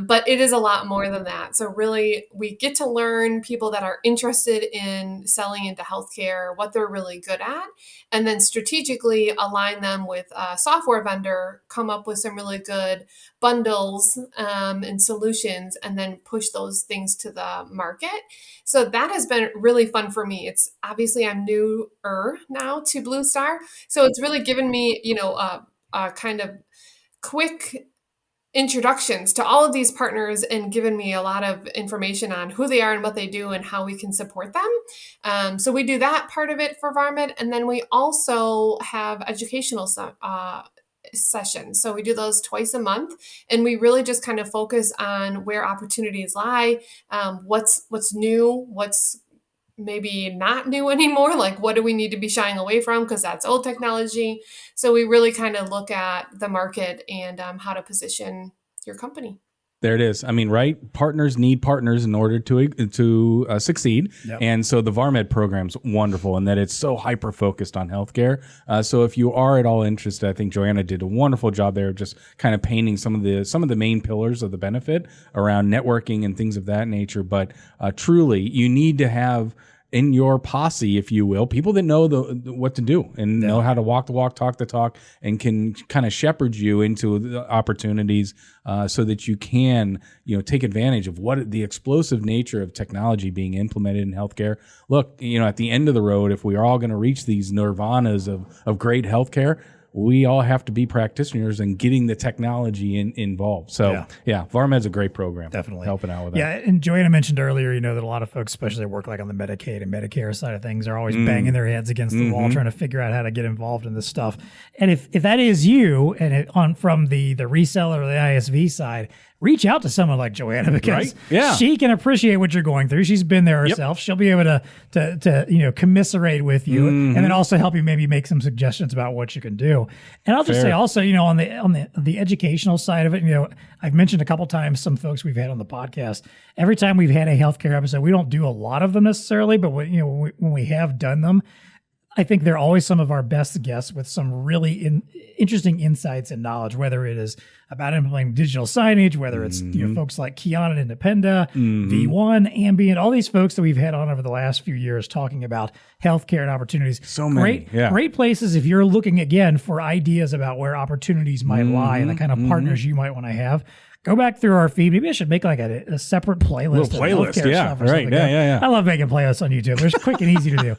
but it is a lot more than that. So really, we get to learn people that are interested in selling into healthcare, what they're really good at, and then strategically align them with a software vendor, come up with some really good bundles and solutions, and then push those things to the market. So that has been really fun for me. It's obviously I'm newer now to BlueStar, so it's really given me, a kind of quick introductions to all of these partners and given me a lot of information on who they are and what they do and how we can support them. So we do that part of it for VARMed, and then we also have educational sessions. So we do those twice a month, and we really just kind of focus on where opportunities lie, what's new, what's maybe not new anymore, like what do we need to be shying away from because that's old technology. So we really kind of look at the market and how to position your company. There it is. I mean, right? Partners need partners in order to succeed. Yep. And so the VARMed program's wonderful in that it's so hyper-focused on healthcare. So if you are at all interested, I think JoAnna did a wonderful job there of just kind of painting some of the main pillars of the benefit around networking and things of that nature. But truly, you need to have in your posse, if you will, people that know what to do and know how to walk the walk, talk the talk, and can kind of shepherd you into the opportunities so that you can, take advantage of what the explosive nature of technology being implemented in healthcare. Look, at the end of the road, if we are all going to reach these nirvanas of great healthcare, we all have to be practitioners and getting the technology involved. So, VARMed's a great program. Definitely. Helping out with that. Yeah, and JoAnna mentioned earlier, that a lot of folks, especially that work like on the Medicaid and Medicare side of things, are always banging their heads against the wall trying to figure out how to get involved in this stuff. And if that is you, and from the reseller or the ISV side, reach out to someone like JoAnna because she can appreciate what you're going through. She's been there herself. Yep. She'll be able to commiserate with you and then also help you maybe make some suggestions about what you can do. And I'll just say also, on the educational side of it, I've mentioned a couple times some folks we've had on the podcast. Every time we've had a healthcare episode, we don't do a lot of them necessarily, but when we have done them, I think they're always some of our best guests with some really interesting insights and knowledge, whether it is about implementing digital signage, whether it's folks like Kiana and Independa, V1, Ambient, all these folks that we've had on over the last few years talking about healthcare and opportunities. So many. Great places if you're looking, again, for ideas about where opportunities might lie and the kind of partners you might want to have. go back through our feed. Maybe I should make like a separate playlist. Little playlist, stuff or right. something. Yeah. I love making playlists on YouTube. They're quick and easy to do.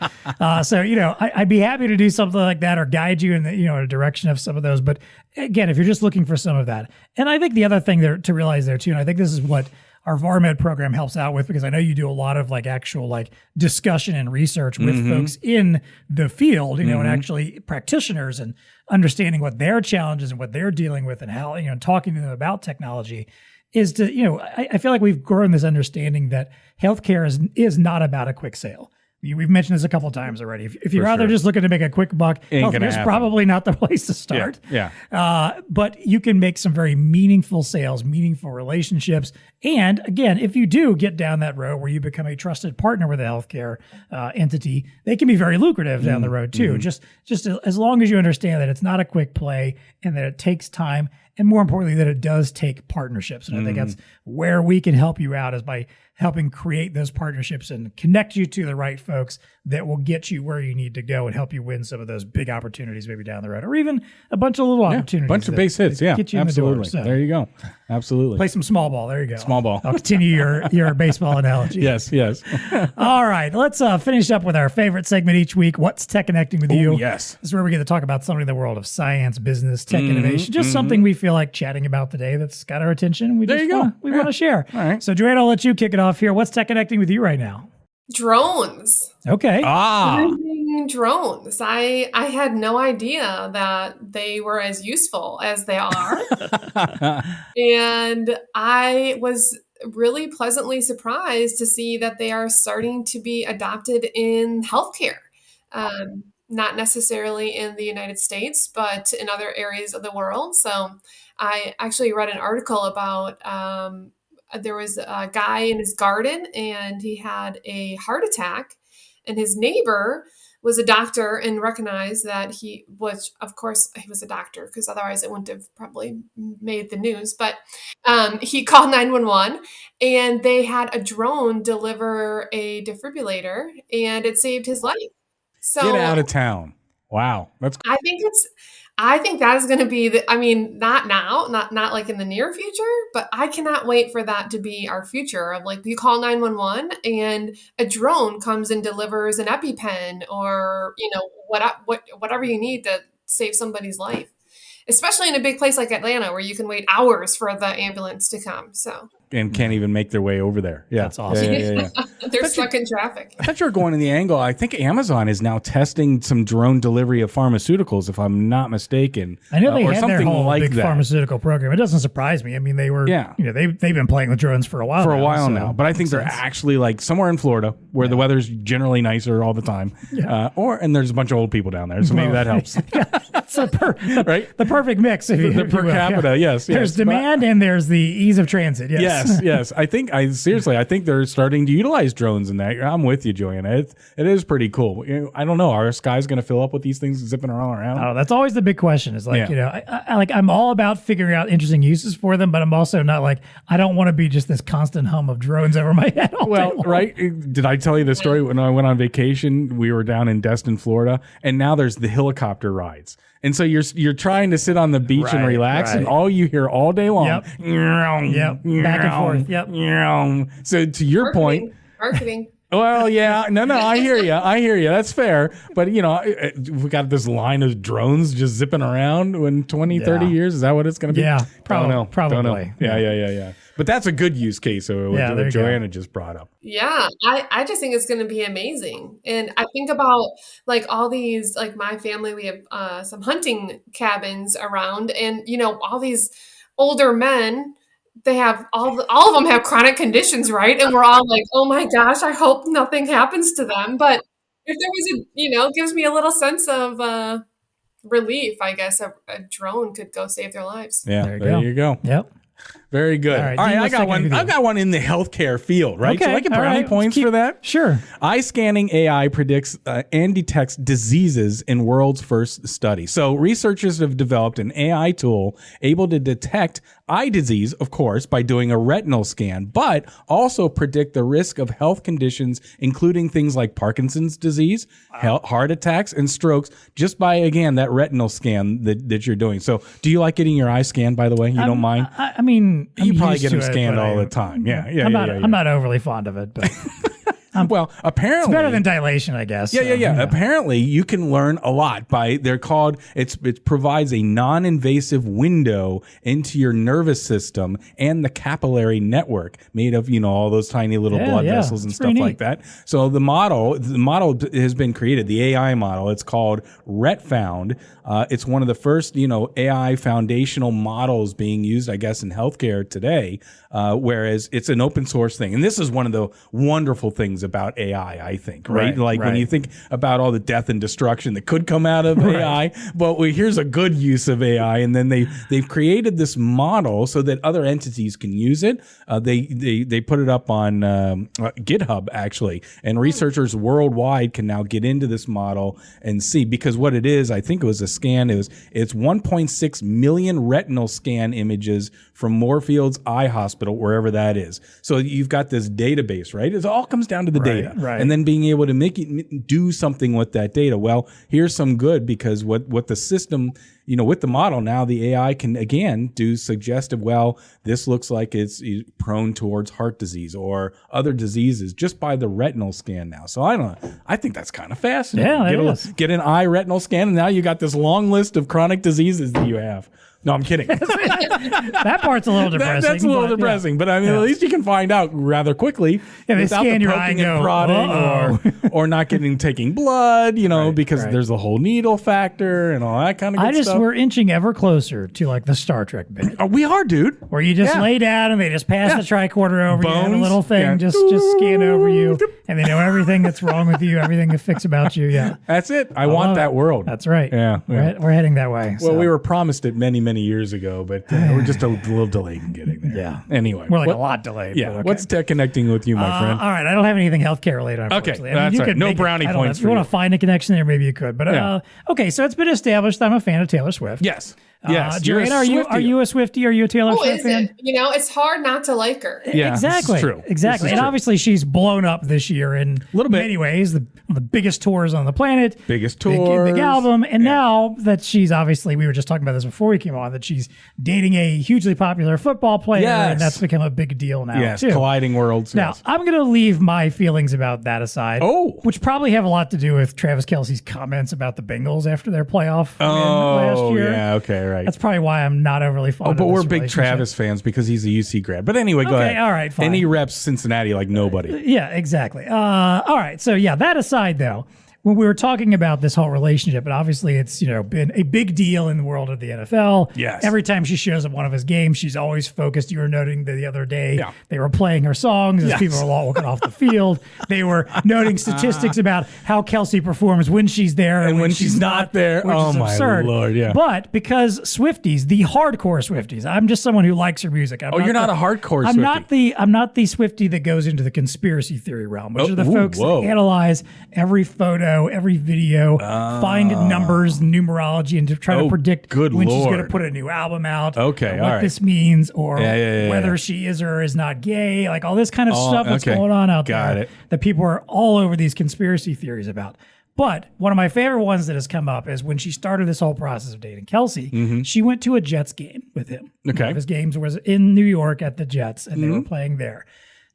So, I'd be happy to do something like that or guide you in the, a direction of some of those. But again, if you're just looking for some of that. And I think the other thing there to realize there too, and I think this is what our VARMed program helps out with, because I know you do a lot of like actual like discussion and research with folks in the field, and actually practitioners, and understanding what their challenges and what they're dealing with, and how, talking to them about technology is to, I feel like we've grown this understanding that healthcare is not about a quick sale. We've mentioned this a couple of times already. If you're out there just looking to make a quick buck, healthcare's probably not the place to start. Yeah. But you can make some very meaningful sales, meaningful relationships. And again, if you do get down that road where you become a trusted partner with a healthcare entity, they can be very lucrative down the road too. Just as long as you understand that it's not a quick play, and that it takes time, and more importantly, that it does take partnerships. And I think that's where we can help you out, is by helping create those partnerships and connect you to the right folks that will get you where you need to go and help you win some of those big opportunities maybe down the road, or even a bunch of little opportunities. A bunch of base hits. Yeah, get you absolutely. in the door. So there you go. Absolutely. Play some small ball. There you go. Small ball. I'll continue your baseball analogy. Yes. All right. Let's finish up with our favorite segment each week. What's TEConnecting with you? Yes. This is where we get to talk about something in the world of science, business, tech innovation. Just something we feel like chatting about today that's got our attention. We want to share. All right. So JoAnna, I'll let you kick it off here. What's TEConnecting with you right now? Drones. Okay. Drones. I had no idea that they were as useful as they are. And I was really pleasantly surprised to see that they are starting to be adopted in healthcare. Not necessarily in the United States, but in other areas of the world. So I actually read an article about there was a guy in his garden, and he had a heart attack, and his neighbor was a doctor and recognized that he was, of course, he was a doctor, because otherwise it wouldn't have probably made the news. But he called 911, and they had a drone deliver a defibrillator, and it saved his life. So get out of town. Wow. That's I think that is going to be not now, not like in the near future, but I cannot wait for that to be our future, of like you call 911 and a drone comes and delivers an EpiPen, or, whatever you need to save somebody's life, especially in a big place like Atlanta, where you can wait hours for the ambulance to come. So. And can't even make their way over there. Yeah. That's awesome. Yeah. They're stuck in traffic. I thought you were going in the angle. I think Amazon is now testing some drone delivery of pharmaceuticals, if I'm not mistaken. I know they had their whole like big pharmaceutical program. It doesn't surprise me. I mean, they were, they've been playing with drones for a while now. But I think they're actually like somewhere in Florida, where the weather's generally nicer all the time. Yeah. And there's a bunch of old people down there, so maybe that helps. That's right? The perfect mix. The per capita, yes. There's demand and there's the ease of transit. Yes. I think they're starting to utilize drones in that. I'm with you, JoAnna. It is pretty cool. I don't know. Are skies going to fill up with these things zipping around? Oh, that's always the big question. Is like, I'm all about figuring out interesting uses for them, but I'm also not like, I don't want to be just this constant hum of drones over my head all day long. Right? Did I tell you the story when I went on vacation? We were down in Destin, Florida, and now there's the helicopter rides. And so you're trying to sit on the beach and relax, and all you hear all day long, back and forth. So to your point, marketing. Well, yeah, no, I hear you. That's fair. But, we got this line of drones just zipping around in 20, 30 years. Is that what it's going to be? Yeah, probably. Don't know. Yeah. But that's a good use case of what JoAnna just brought up. Yeah, I just think it's going to be amazing. And I think about like all these, like my family, we have some hunting cabins around, and, all these older men, they have all of them have chronic conditions, right? And we're all like, oh my gosh, I hope nothing happens to them. But if there was gives me a little sense of relief, I guess a drone could go save their lives. Yeah, there you go. Yep. Very good. All right, I got one. I've got one in the healthcare field, right? Okay. So I get brownie points for that. Sure. Eye scanning AI predicts and detects diseases in world's first study. So researchers have developed an AI tool able to detect eye disease, of course, by doing a retinal scan, but also predict the risk of health conditions, including things like Parkinson's disease, heart attacks, and strokes, just by, again, that retinal scan that you're doing. So do you like getting your eye scanned, by the way? You don't mind? I mean, You probably used get them to it, scanned but all the time. Yeah. I'm not overly fond of it, but well, apparently it's better than dilation, I guess. Yeah. Apparently, you can learn a lot it provides a non-invasive window into your nervous system and the capillary network made of, all those tiny little blood vessels and stuff like that. So the model has been created, the AI model. It's called RetFound. It's one of the first, AI foundational models being used, I guess, in healthcare today, whereas it's an open source thing. And this is one of the wonderful things about AI, I think, right? When you think about all the death and destruction that could come out of AI, but here's a good use of AI. And then they've created this model so that other entities can use it. They put it up on GitHub, actually, and researchers worldwide can now get into this model and see, because what it is, I think it was a scan, it's 1.6 million retinal scan images from Moorfields Eye Hospital, wherever that is. So you've got this database, right? It all comes down to the data. Right. And then being able to make it do something with that data. Well, here's some good, because what the system, with the model now, the AI can again do suggestive, well, this looks like it's prone towards heart disease or other diseases just by the retinal scan now. So I don't know. I think that's kind of fascinating. Yeah, get an eye retinal scan, and now you got this long list of chronic diseases that you have. No, I'm kidding. That part's a little depressing. That's a little depressing, but I mean, at least you can find out rather quickly without scan the your eye poking and and go, prodding or not taking blood, because there's the whole needle factor and all that kind of good stuff. We're inching ever closer to like the Star Trek bit. Oh, we are, dude. Where you just lay down and they just pass the tricorder over Bones, you, and a little thing just scan over you, and they know everything that's wrong with you, everything that fix about you. Yeah, that's it. I want that world. That's right. Yeah, we're heading that way. Well, we were promised it many, many years ago, but we're just a little delayed in getting there. Yeah. Anyway, we're like a lot delayed. Yeah. Okay. What's TEConnecting with you, my friend? All right, I don't have anything healthcare related. Unfortunately. Okay, that's right. No brownie points. If you want to find a connection there, maybe you could. But okay, so it's been established that I'm a fan of Taylor Swift. Yes. Yes. JoAnna, are you a Swiftie? Are you a Taylor Swift fan? It's hard not to like her. Yeah, exactly. This is true. Exactly. And obviously she's blown up this year in many ways. The biggest tours on the planet. Biggest tours. Big album. And now that she's obviously, we were just talking about this before we came on, that she's dating a hugely popular football player. And that's become a big deal now, too. Colliding worlds. Now, I'm going to leave my feelings about that aside. Which probably have a lot to do with Travis Kelce's comments about the Bengals after their playoff win last year. Yeah, okay, right. That's probably why I'm not overly fond of this we're big Travis fans because he's a UC grad. But anyway, go ahead. All right, fine. And he reps Cincinnati like nobody. Yeah, exactly. All right. So, that aside, though, when we were talking about this whole relationship, and obviously it's, been a big deal in the world of the NFL. Yes. Every time she shows up one of his games, she's always focused. You were noting the other day, they were playing her songs as people were walking off the field. They were noting statistics about how Kelsey performs when she's there and when she's not there. Which is absurd. My Lord, yeah. But because Swifties, the hardcore Swifties, I'm just someone who likes her music. You're not a hardcore Swiftie. I'm not the Swiftie that goes into the conspiracy theory realm, which are the folks that analyze every photo, every video, find numbers, numerology, and to try to predict when she's going to put a new album out. Okay, what this means, or whether she is or is not gay, like all this kind of stuff that's going on out there that people are all over these conspiracy theories about. But one of my favorite ones that has come up is when she started this whole process of dating Kelsey, she went to a Jets game with him. Okay. One of his games was in New York at the Jets, and they were playing there.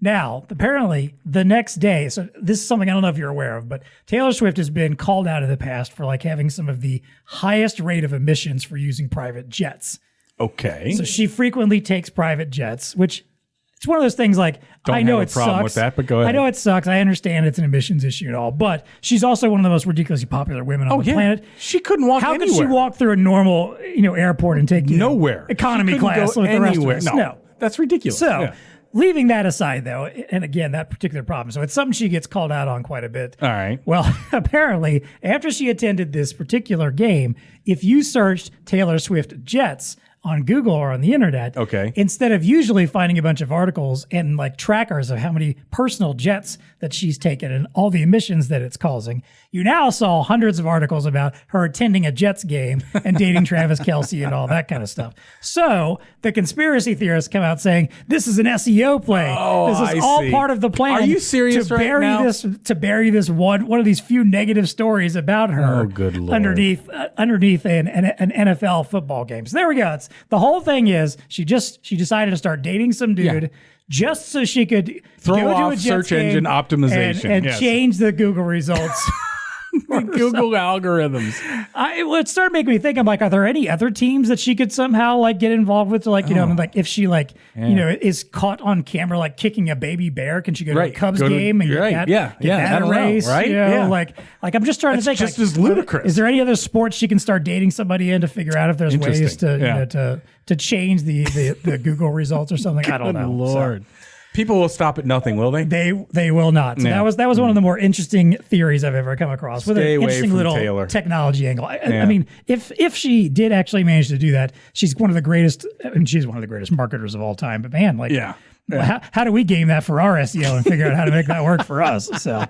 Now, apparently, the next day, so this is something I don't know if you're aware of, but Taylor Swift has been called out in the past for having some of the highest rate of emissions for using private jets. Okay. So she frequently takes private jets, which it's one of those things I know it sucks. With that, but go ahead. I know it sucks. I understand it's an emissions issue and all, but she's also one of the most ridiculously popular women on the planet. She couldn't walk anywhere. How could she walk through a normal, airport and take nowhere economy class with the rest of us? No, that's ridiculous. So. Leaving that aside, though, and again, that particular problem. So it's something she gets called out on quite a bit. All right. Well, apparently, after she attended this particular game, if you searched Taylor Swift Jets on Google or on the internet, instead of usually finding a bunch of articles and trackers of how many personal jets that she's taken and all the emissions that it's causing, you now saw hundreds of articles about her attending a Jets game and dating Travis Kelce and all that kind of stuff. So the conspiracy theorists come out saying this is an SEO play. This is all part of the plan. Are you serious to bury right now? To bury this one of these few negative stories about her good Lord. underneath an NFL football game. So there we go. The whole thing is she decided to start dating some dude just so she could throw go off to a search engine optimization and change the Google results. Google algorithms. It started making me think. I'm like, are there any other teams that she could somehow like get involved with? To like, you know, like if she like, you know, is caught on camera like kicking a baby bear, can she go to a Cubs game and get that race? Right? You know, like I'm just trying to think. Just as ludicrous. Is there any other sports she can start dating somebody in to figure out if there's ways to you know, to change the Google results or something? I don't know. Lord. People will stop at nothing, will they? They will not. So that was one of the more interesting theories I've ever come across. With an interesting little Taylor. Technology angle. I mean, if she did actually manage to do that, she's one of the greatest. I mean, she's one of the greatest marketers of all time. But man, like, how do we game that for our SEO and figure out how to make that work for us? So,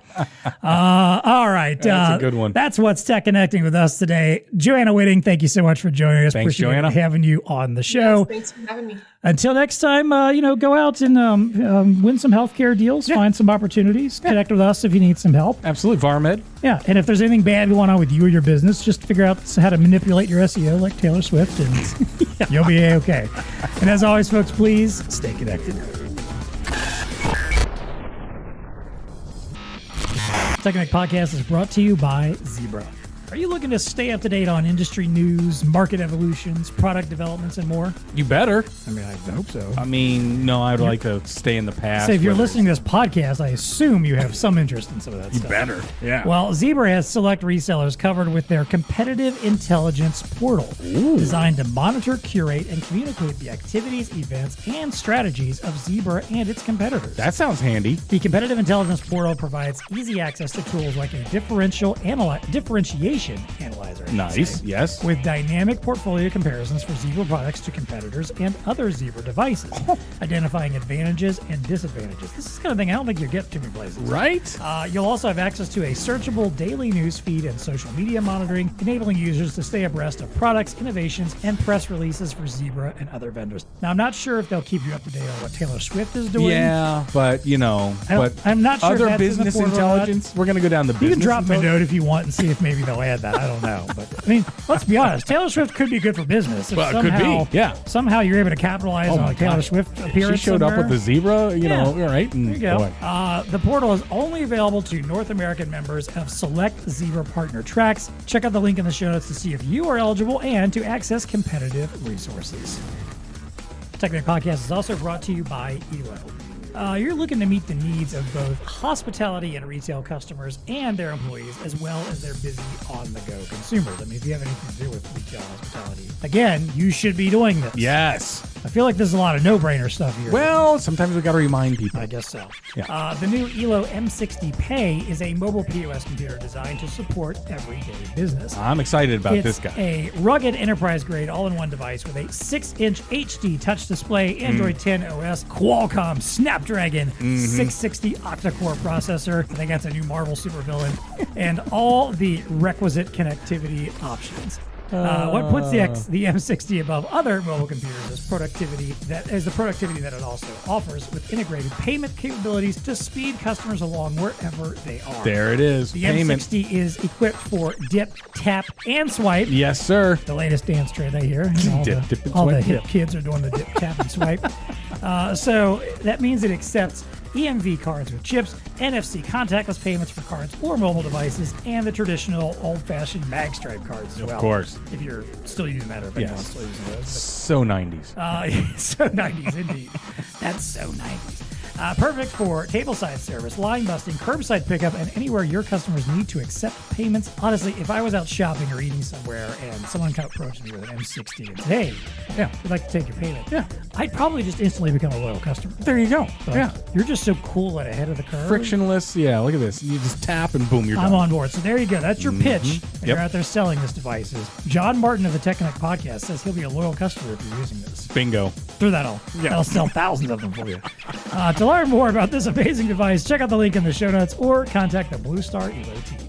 all right, that's a good one. That's what's TEConnecting with us today. JoAnna Witting, thank you so much for joining us. Thanks, Appreciate JoAnna. having you on the show. Yes, thanks for having me. Until next time, you know, go out and win some healthcare deals, find some opportunities, connect with us if you need some help. Absolutely, VARMed. Yeah, and if there's anything bad going on with you or your business, just figure out how to manipulate your SEO like Taylor Swift, and you'll be A-okay. And as always, folks, please stay connected. TEConnect Podcast is brought to you by Zebra. Are you looking to stay up to date on industry news, market evolutions, product developments, and more? You better. I mean, I hope so. I mean, no, I'd like to stay in the past. So if you're listening to this podcast, I assume you have some interest in some of that stuff. You better. Yeah. Well, Zebra has select resellers covered with their competitive intelligence portal, designed to monitor, curate, and communicate the activities, events, and strategies of Zebra and its competitors. That sounds handy. The competitive intelligence portal provides easy access to tools like a differentiation analyzer. Nice. Yes. With dynamic portfolio comparisons for Zebra products to competitors and other Zebra devices, identifying advantages and disadvantages. This is the kind of thing I don't think you get too many places. Right? You'll also have access to a searchable daily news feed and social media monitoring, enabling users to stay abreast of products, innovations, and press releases for Zebra and other vendors. Now, I'm not sure if they'll keep you up to date on what Taylor Swift is doing. Yeah, but you know, I'm not sure other if that's business in the portal or not. intelligence. We're going to go down the business. You can drop me a intelligence. note if you want and see if maybe they'll add that. I don't know. But I mean, let's be honest. Taylor Swift could be good for business. If Well, it could be. Yeah. Somehow you're able to capitalize on a Taylor Swift appearance. She showed up somewhere. with the zebra, you know, all right. There you go. The portal is only available to North American members of select Zebra partner tracks. Check out the link in the show notes to see if you are eligible and to access competitive resources. TEConnect Podcast is also brought to you by ELO. You're looking to meet the needs of both hospitality and retail customers and their employees, as well as their busy on-the-go consumers. I mean, if you have anything to do with retail hospitality, again, you should be doing this. Yes. I feel like there's a lot of no-brainer stuff here. Well, sometimes we got to remind people. I guess so. Yeah. The new ELO M60 Pay is a mobile POS computer designed to support everyday business. I'm excited about It's this guy. a rugged enterprise-grade all-in-one device with a 6-inch HD touch display, Android 10 OS, Qualcomm Snapdragon 660 octa-core processor. I think that's a new Marvel supervillain, and all the requisite connectivity options. What puts the M60 above other mobile computers is the productivity that it also offers, with integrated payment capabilities to speed customers along wherever they are. There it is. The Payment. M60 is equipped for dip, tap, and swipe. Yes, sir. The latest dance trend I hear. You know, Dip, and all swipe. the hip kids are doing the dip, tap, and swipe. So that means it accepts EMV cards with chips, NFC contactless payments for cards or mobile devices, and the traditional old-fashioned mag stripe cards as well. Of course. If you're still using that, or if anyone's still using those. So 90s. So 90s, indeed. That's so 90s. Perfect for tableside service, line busting, curbside pickup, and anywhere your customers need to accept payments. Honestly, if I was out shopping or eating somewhere and someone approached me with an M60 and said, hey, we'd like to take your payment, I'd probably just instantly become a loyal customer. There you go. Like, you're just so cool and ahead of the curve. Frictionless. Yeah, look at this. You just tap and boom, you're done. I'm on board. So there you go. That's your pitch. And you're out there selling this devices. John Martin of the TEConnect podcast says he'll be a loyal customer if you're using this. Bingo. Through that all. I'll sell thousands of them for you. To learn more about this amazing device, check out the link in the show notes or contact the BlueStar ELO team.